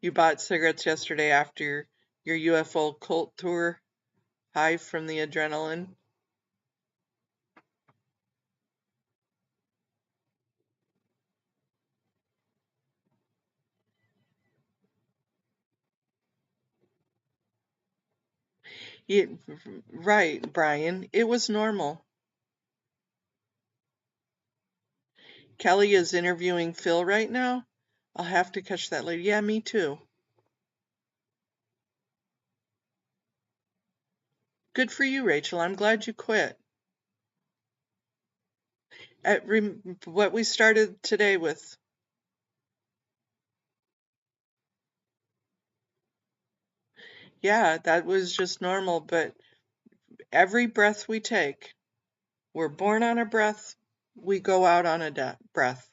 You bought cigarettes yesterday after your UFO cult tour, high from the adrenaline. You, right, Brian. It was normal. Kelly is interviewing Phil right now. I'll have to catch that later. Yeah, me too. Good for you, Rachel. I'm glad you quit. What we started today with. Yeah, that was just normal, but every breath we take, we're born on a breath, we go out on a breath.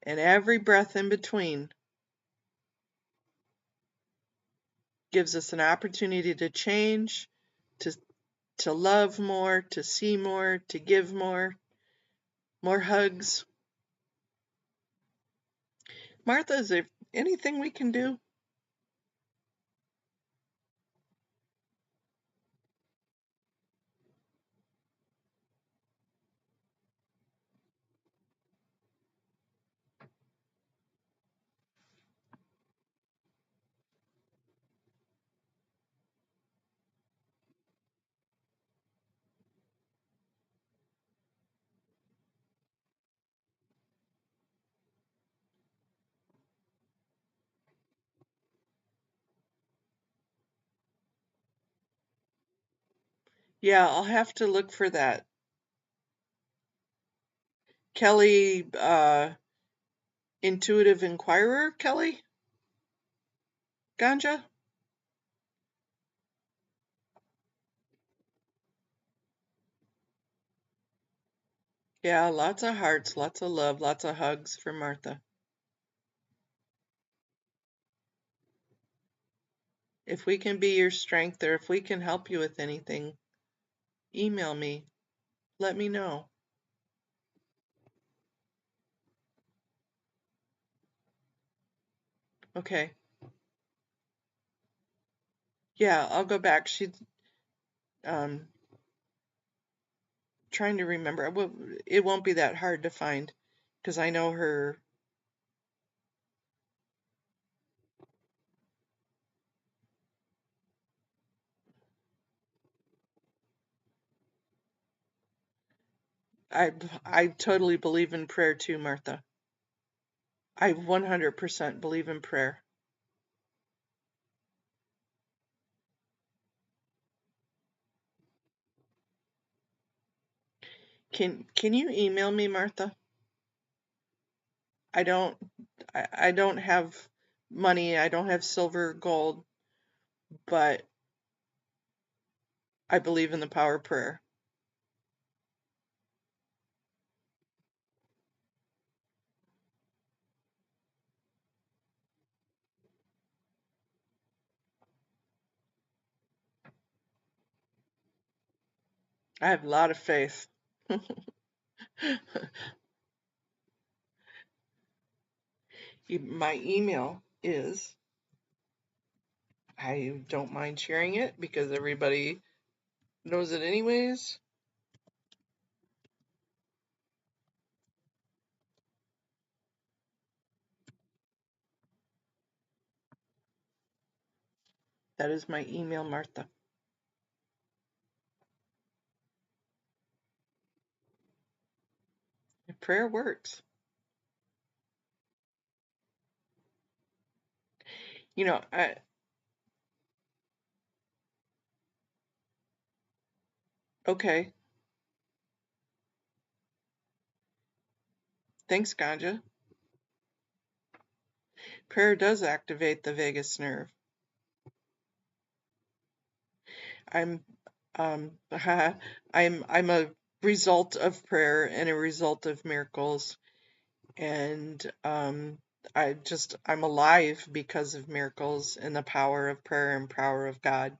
And every breath in between gives us an opportunity to change, to to love more, to see more, to give more hugs. Martha, is there anything we can do? Yeah, I'll have to look for that. Kelly, Intuitive Inquirer, Kelly Ganja? Yeah, lots of hearts, lots of love, lots of hugs for Martha. If we can be your strength or if we can help you with anything, email me. Let me know. Okay. Yeah, I'll go back. She's um trying to remember. It won't be that hard to find because I know her. I I totally believe in prayer too, Martha. I 100% believe in prayer. Can you email me, Martha? I don't I don't have money. I don't have silver, gold, but I believe in the power of prayer. I have a lot of faith. My email is, I don't mind sharing it because everybody knows it anyways. That is my email, Martha. Prayer works. You know, okay. Thanks, Ganja. Prayer does activate the vagus nerve. I'm I'm a result of prayer and a result of miracles, and I'm alive because of miracles and the power of prayer and power of God.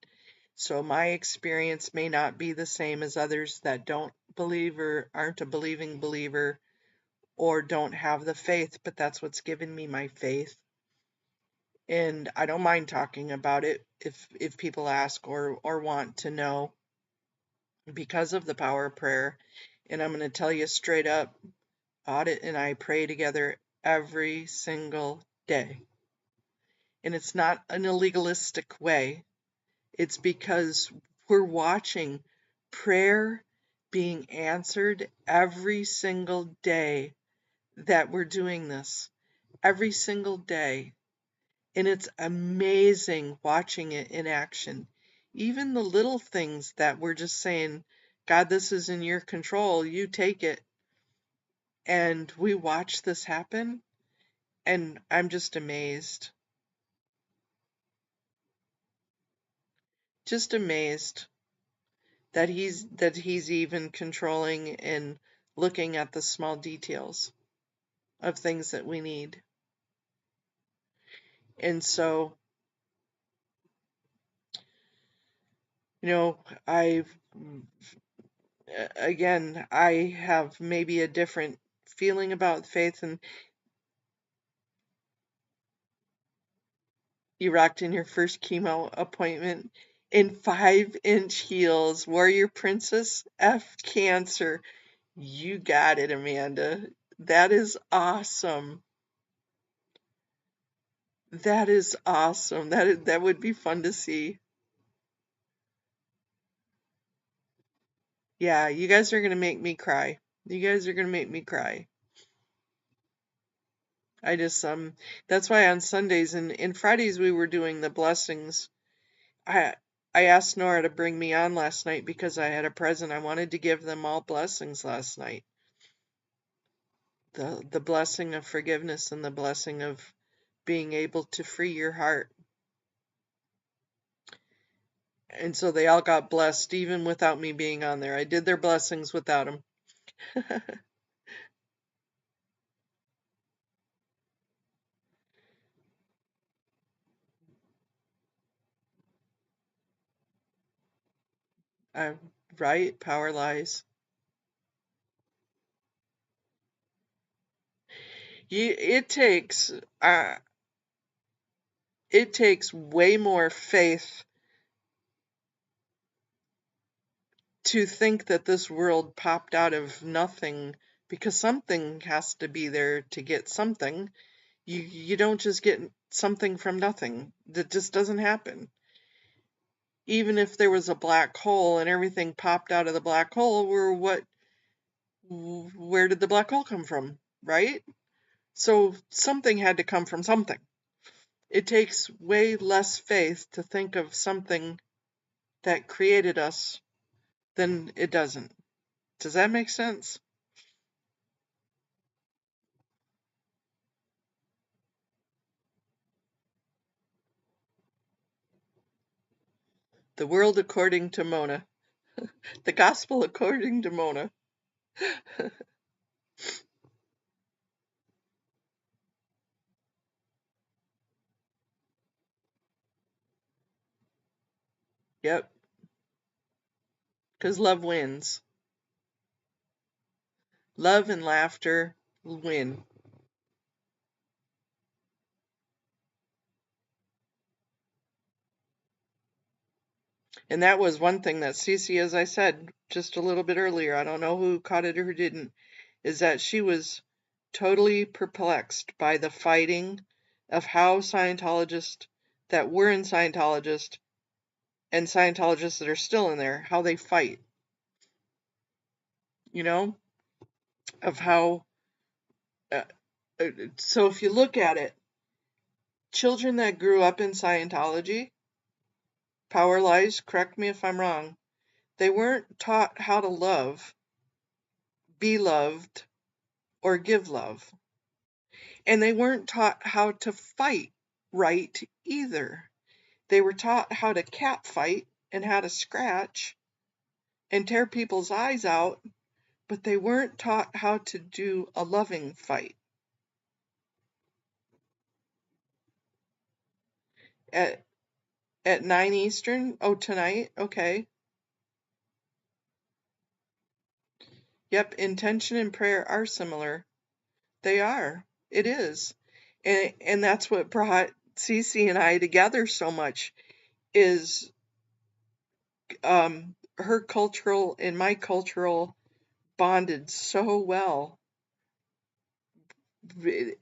So my experience may not be the same as others that don't believe or aren't a believing believer or don't have the faith, but that's what's given me my faith. And I don't mind talking about it if people ask or want to know, because of the power of prayer. And I'm going to tell you straight up, Audit and I pray together every single day. And it's not in a legalistic way. It's because we're watching prayer being answered every single day that we're doing this. Every single day. And it's amazing watching it in action. Even the little things that we're just saying, God, this is in your control, you take it. And we watch this happen, and I'm just amazed. Just amazed that he's even controlling and looking at the small details of things that we need. And so, you know, I have maybe a different feeling about faith. And you rocked in your first chemo appointment in 5-inch heels, Warrior Princess F Cancer. You got it, Amanda. That is awesome. That is awesome. That would be fun to see. Yeah, you guys are gonna make me cry. You guys are gonna make me cry. I just that's why on Sundays and Fridays we were doing the blessings. I I asked Nora to bring me on last night because I had a present. I wanted to give them all blessings last night. The blessing of forgiveness and the blessing of being able to free your heart. And so they all got blessed even without me being on there. I did their blessings without them. uh, right? Power lies. You, uh, it takes way more faith to think that this world popped out of nothing, because something has to be there to get something. You don't just get something from nothing. That just doesn't happen. Even if there was a black hole and everything popped out of the black hole, where did the black hole come from, right? So something had to come from something. It takes way less faith to think of something that created us than it doesn't. Does that make sense? The world according to Mona. The gospel according to Mona. Yep, because love wins. Love and laughter win. And that was one thing that Cece, as I said just a little bit earlier, I don't know who caught it or who didn't, is that she was totally perplexed by the fighting of how Scientologists that were in Scientologist and Scientologists that are still in there, how they fight, you know, of how, uh, so if you look at it, children that grew up in Scientology, Power Lies, correct me if I'm wrong, they weren't taught how to love, be loved, or give love. And they weren't taught how to fight right either. They were taught how to cat fight and how to scratch and tear people's eyes out, but they weren't taught how to do a loving fight. At at 9 Eastern? Oh, tonight? Okay. Yep, intention and prayer are similar. They are. It is. And that's what brought Cece and I together so much is her cultural and my cultural bonded so well.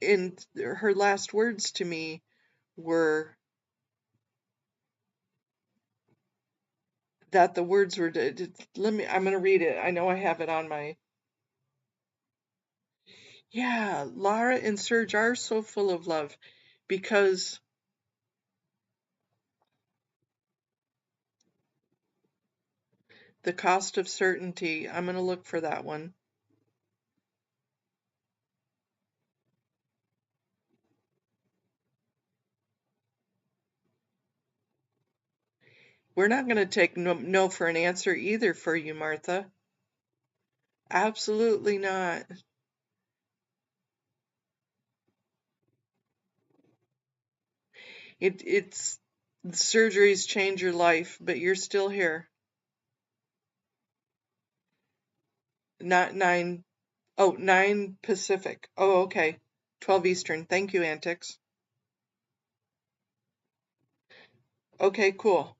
And her last words to me were that the words were, I'm going to read it. I know I have it on my, yeah, Lara and Serge are so full of love because the cost of certainty, I'm going to look for that one. We're not going to take no for an answer either for you, Martha. Absolutely not. It's surgeries change your life, but you're still here. Not 9. Oh, 9 Pacific. Oh, okay. 12 Eastern. Thank you, Antics. Okay, cool.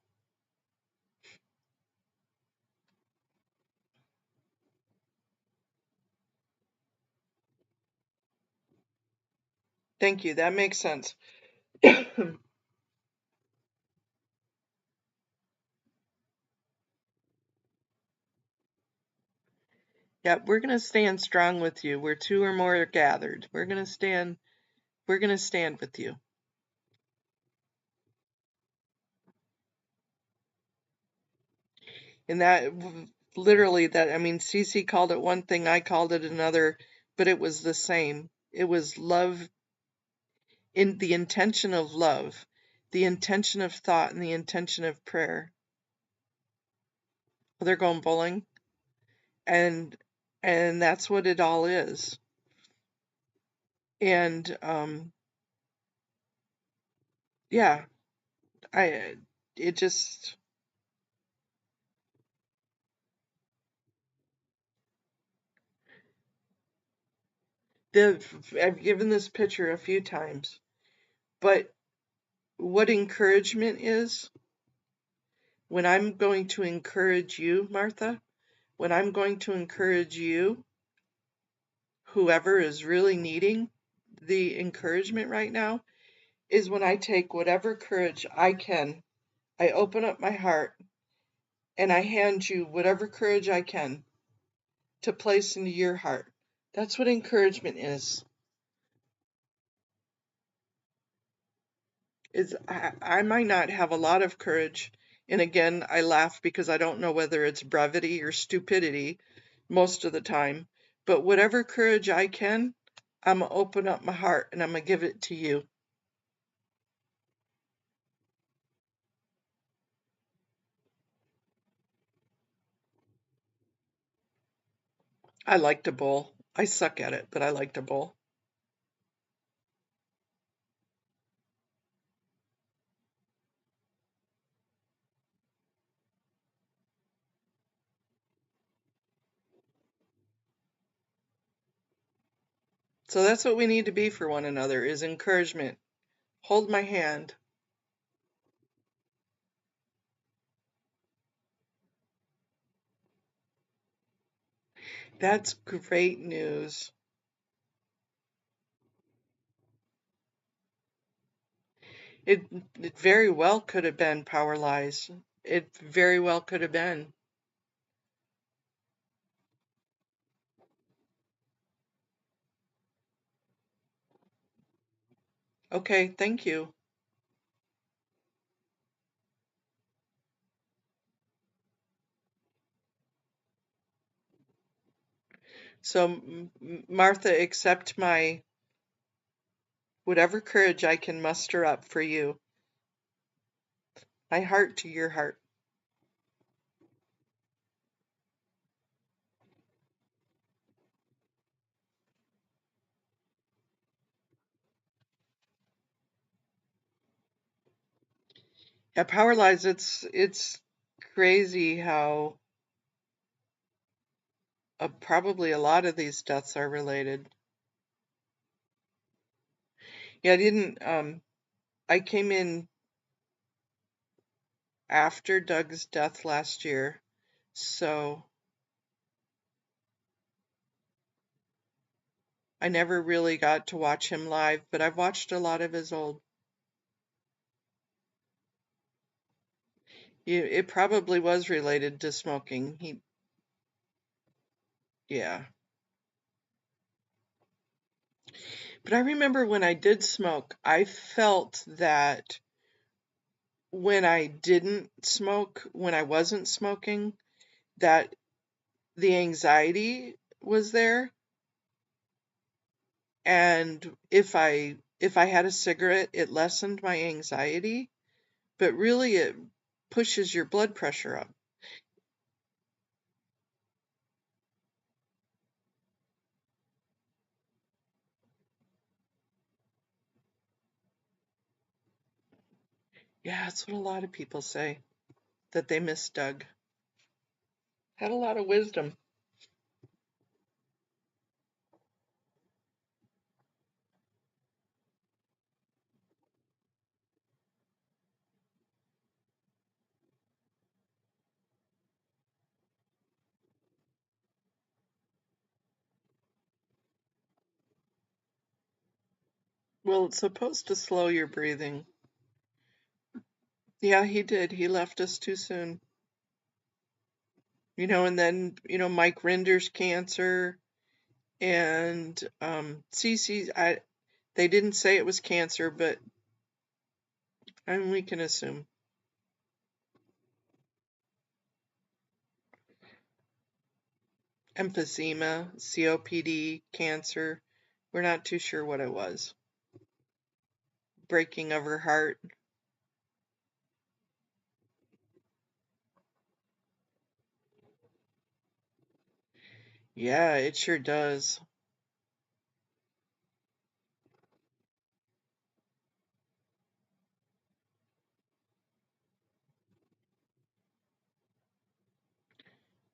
Thank you. That makes sense. Yeah, we're gonna stand strong with you. Where two or more are gathered. We're gonna stand with you. And that literally that I mean Cece called it one thing, I called it another, but it was the same. It was love in the intention of love, the intention of thought, and the intention of prayer. Well, they're going bowling, and that's what it all is. And yeah, I it just I've given this picture a few times, but what encouragement is when I'm going to encourage you, Martha, when I'm going to encourage you, whoever is really needing the encouragement right now, is when I take whatever courage I can, I open up my heart, and I hand you whatever courage I can to place into your heart. That's what encouragement is. I might not have a lot of courage, and again, I laugh because I don't know whether it's brevity or stupidity most of the time, but whatever courage I can, I'm gonna open up my heart and I'm gonna give it to you. I like to bowl. I suck at it, but I like to bowl. So that's what we need to be for one another is encouragement. Hold my hand. That's great news. It, it very well could have been Power Lies. It very well could have been. Okay, thank you. So, Martha, accept my whatever courage I can muster up for you. My heart to your heart. Yeah, Power Lies, it's crazy how probably a lot of these deaths are related. Yeah, I came in after Doug's death last year, so I never really got to watch him live, but I've watched a lot of his old. It probably was related to smoking. Yeah. But I remember when I did smoke, I felt that when I didn't smoke, when I wasn't smoking, that the anxiety was there. And if I had a cigarette, it lessened my anxiety, but really it pushes your blood pressure up. Yeah, that's what a lot of people say, that they miss Doug. Had a lot of wisdom. Well, it's supposed to slow your breathing. Yeah, he did. He left us too soon. And then, Mike Rinder's cancer and Cece, they didn't say it was cancer, but we can assume. Emphysema, COPD, cancer. We're not too sure what it was. Breaking of her heart. Yeah, it sure does.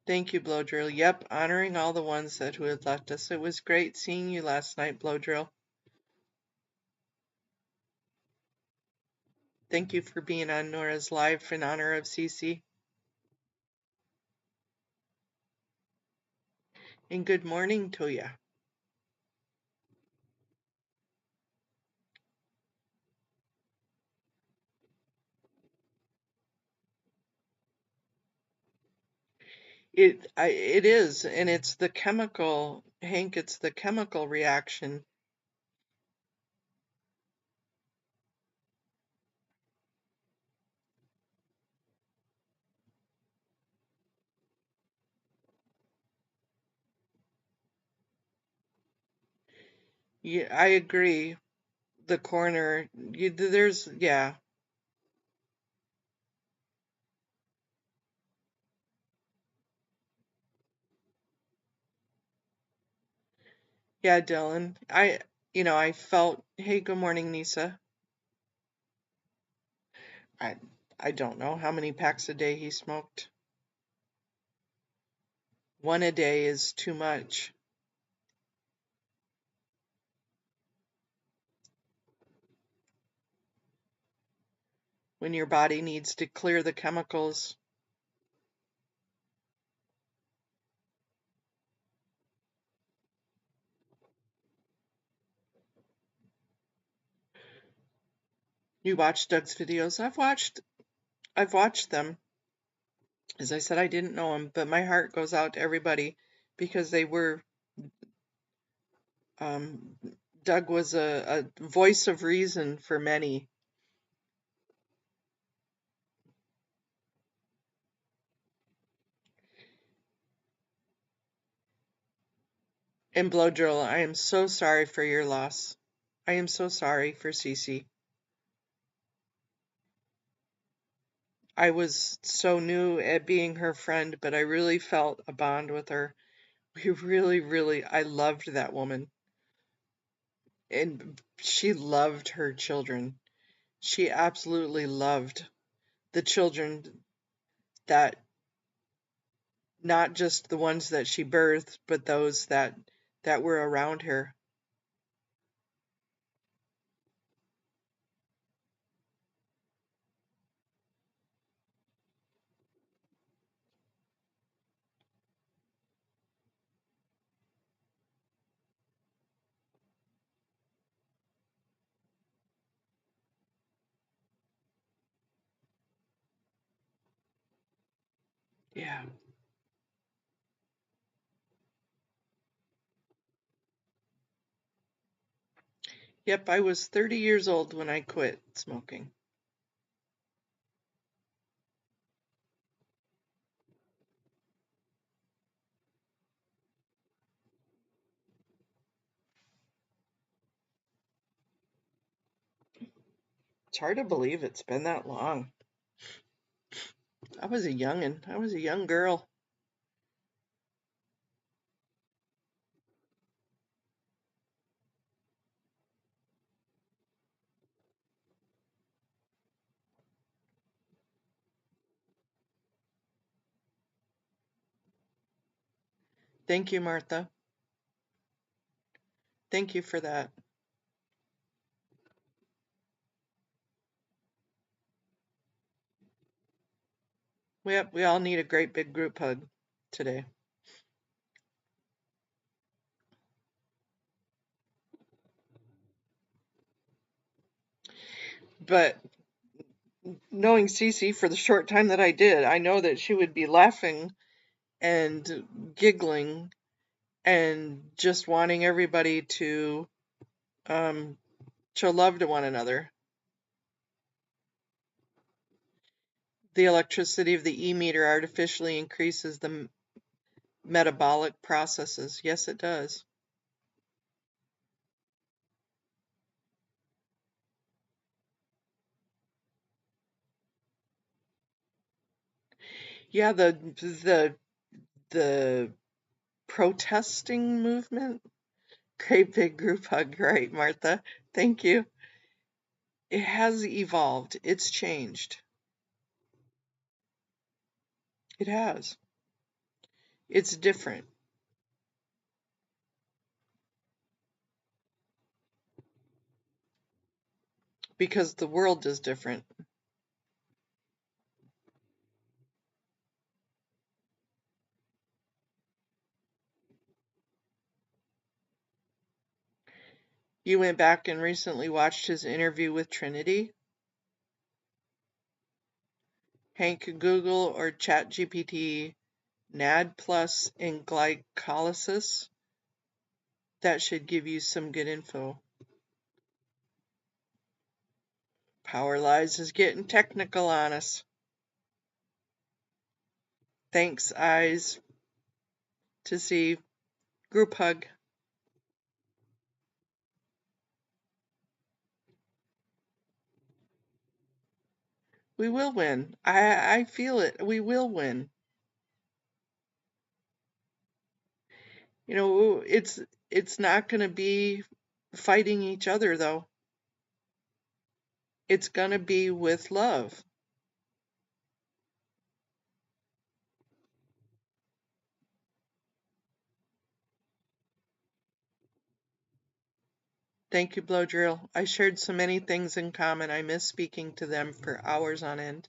Thank you, Blow Drill. Yep, honoring all the ones who had left us. It was great seeing you last night, Blow Drill. Thank you for being on Nora's Live in honor of Cece. And good morning to you. It is, and it's the chemical, Hank, it's the chemical reaction. Yeah, I agree. The corner, yeah. Yeah, Dylan. I felt, hey, good morning, Nisa. I, I don't know how many packs a day he smoked. One a day is too much. When your body needs to clear the chemicals. You watch Doug's videos? I've watched them. As I said, I didn't know him, but my heart goes out to everybody because they were. Um, Doug was a voice of reason for many. And Blow Drill, I am so sorry for your loss. I am so sorry for Cece. I was so new at being her friend, but I really felt a bond with her. We really, I loved that woman. And she loved her children. She absolutely loved the children that, not just the ones that she birthed, but those that were around her. Yeah. Yep, I was 30 years old when I quit smoking. It's hard to believe it's been that long. I was a youngin'. I was a young girl. Thank you, Martha. Thank you for that. We all need a great big group hug today. But knowing Cece for the short time that I did, I know that she would be laughing and giggling and just wanting everybody to um, show love to one another. The electricity of the e-meter artificially increases the metabolic processes. Yes, it does. Yeah, the protesting movement. Great big group hug, right, Martha? Thank you. It has evolved. It's changed. It has. It's different because the world is different. You went back and recently watched his interview with Trinity. Hank, Google or ChatGPT NAD plus and glycolysis. That should give you some good info. Power Lies is getting technical on us. Thanks, eyes, to see. Group hug. We will win. I feel it. We will win. You know, it's not going to be fighting each other though. It's going to be with love. Thank you, Blow Drill. I shared so many things in common. I miss speaking to them for hours on end.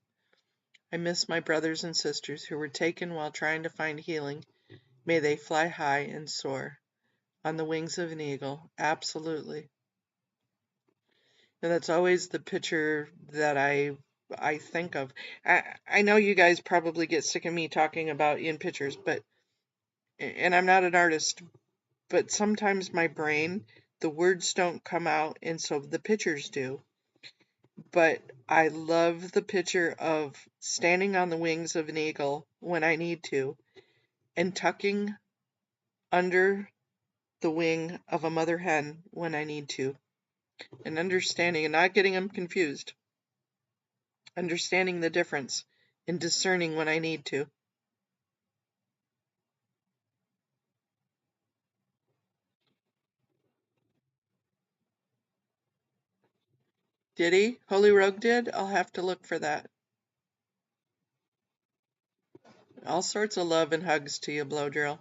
I miss my brothers and sisters who were taken while trying to find healing. May they fly high and soar on the wings of an eagle. Absolutely. And that's always the picture that I I think of. I know you guys probably get sick of me talking about in pictures, and I'm not an artist, but sometimes my brain, the words don't come out, and so the pictures do. But I love the picture of standing on the wings of an eagle when I need to, and tucking under the wing of a mother hen when I need to, and understanding and not getting them confused, understanding the difference and discerning when I need to. Did he? Holy Rogue did? I'll have to look for that. All sorts of love and hugs to you, Blow Drill.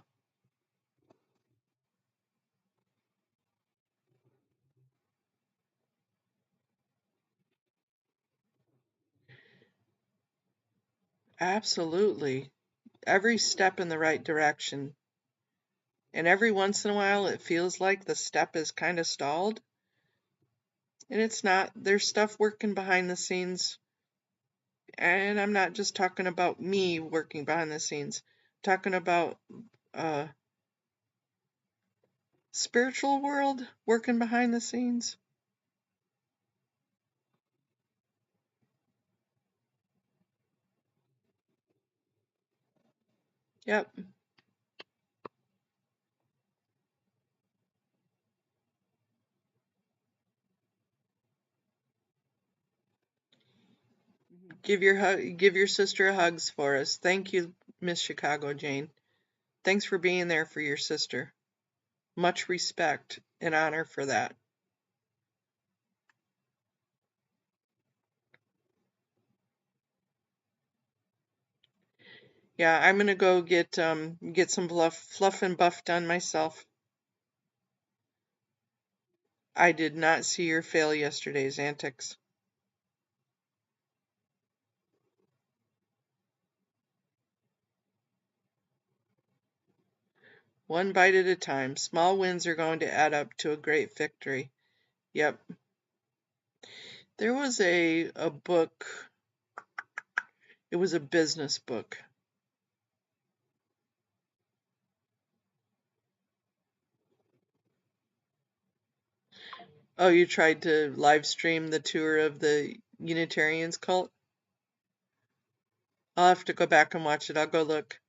Absolutely. Every step in the right direction. And every once in a while it feels like the step is kind of stalled. And it's not. There's stuff working behind the scenes. And I'm not just talking about me working behind the scenes. I'm talking about spiritual world working behind the scenes. Yep. Give your sister hugs for us. Thank you, Miss Chicago Jane. Thanks for being there for your sister. Much respect and honor for that. Yeah, I'm gonna go get some fluff and buff done myself. I did not see or fail yesterday's antics. One bite at a time. Small wins are going to add up to a great victory. Yep. There was a book. It was a business book. Oh, you tried to live stream the tour of the Unitarians cult? I'll have to go back and watch it. I'll go look.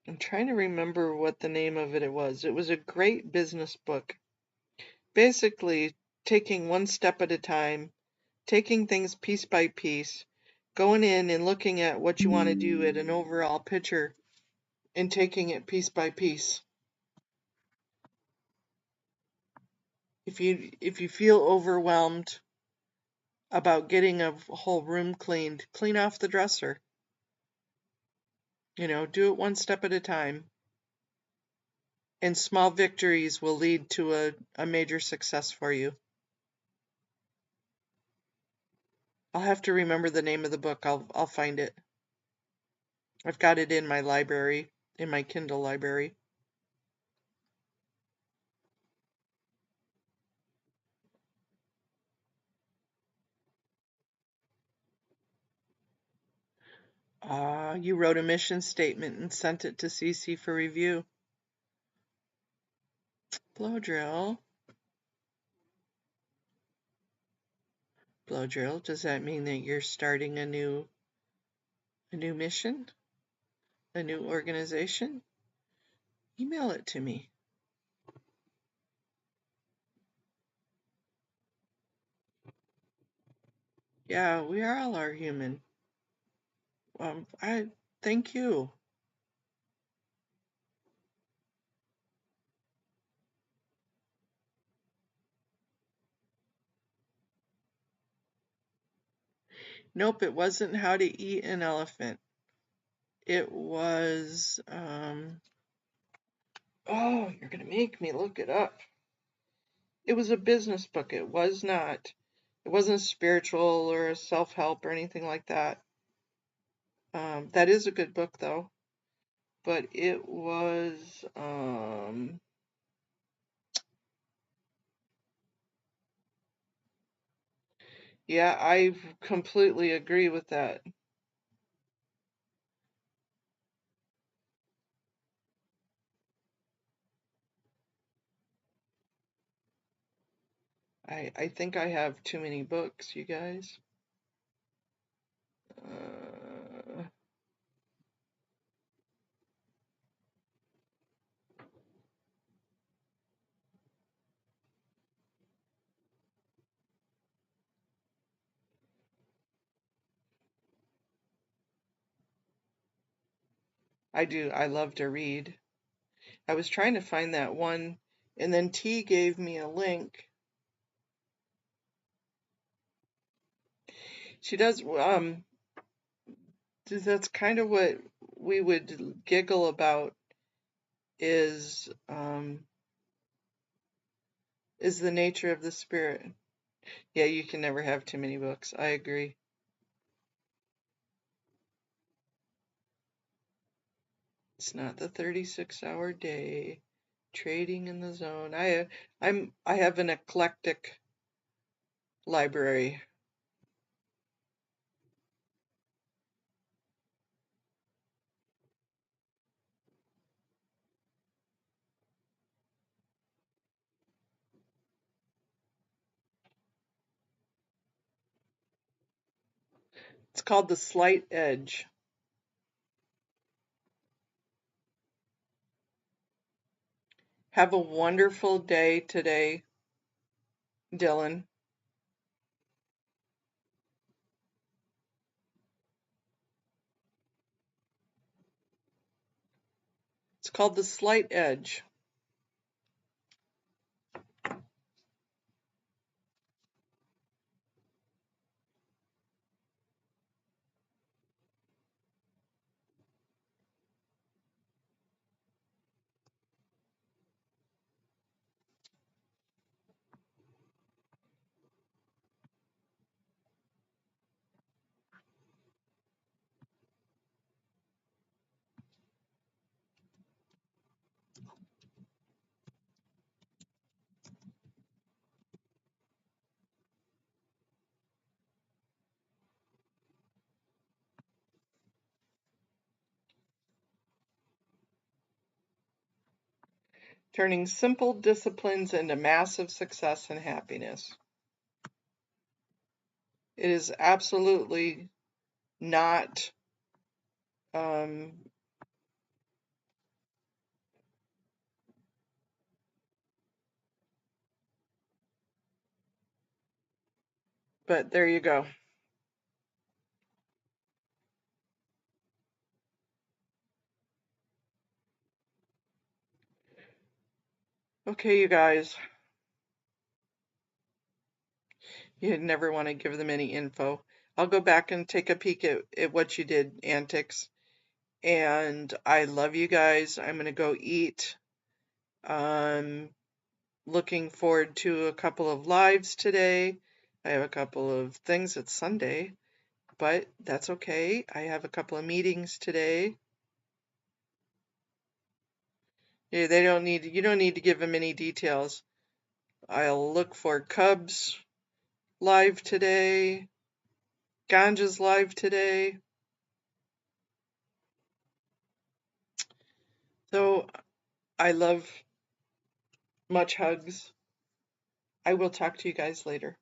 I'm trying to remember what the name of it was. It was a great business book. Basically, taking one step at a time, taking things piece by piece, going in and looking at what you want to do at an overall picture, and taking it piece by piece. If you feel overwhelmed about getting a whole room cleaned, clean off the dresser. Do it one step at a time. And small victories will lead to a major success for you. I'll have to remember the name of the book. I'll find it. I've got it in my library, in my Kindle library. You wrote a mission statement and sent it to CC for review. Blow drill. Blow drill, does that mean that you're starting a new mission? A new organization? Email it to me. Yeah, we all are human. I thank you. Nope, it wasn't How to Eat an Elephant. It was, oh, you're gonna make me look it up. It was a business book. It wasn't spiritual or self-help or anything like that. That is a good book though. But it was, Yeah, I completely agree with that. I think I have too many books, you guys. Uh, I do. I love to read. I was trying to find that one, and then T gave me a link. She does. That's kind of what we would giggle about is is the nature of the spirit. Yeah, you can never have too many books. I agree. It's not the 36-hour day. Trading in the zone. I have an eclectic library. It's called The Slight Edge. Have a wonderful day today, Dylan. It's called The Slight Edge. Turning simple disciplines into massive success and happiness. It is absolutely not um, but there you go. Okay, you guys. You never want to give them any info. I'll go back and take a peek at what you did, Antics. And I love you guys. I'm going to go eat. Looking forward to a couple of lives today. I have a couple of things. It's Sunday, but that's okay. I have a couple of meetings today. Yeah, you don't need to give them any details. I'll look for Cubs live today, Ganja's live today. So I love much hugs. I will talk to you guys later.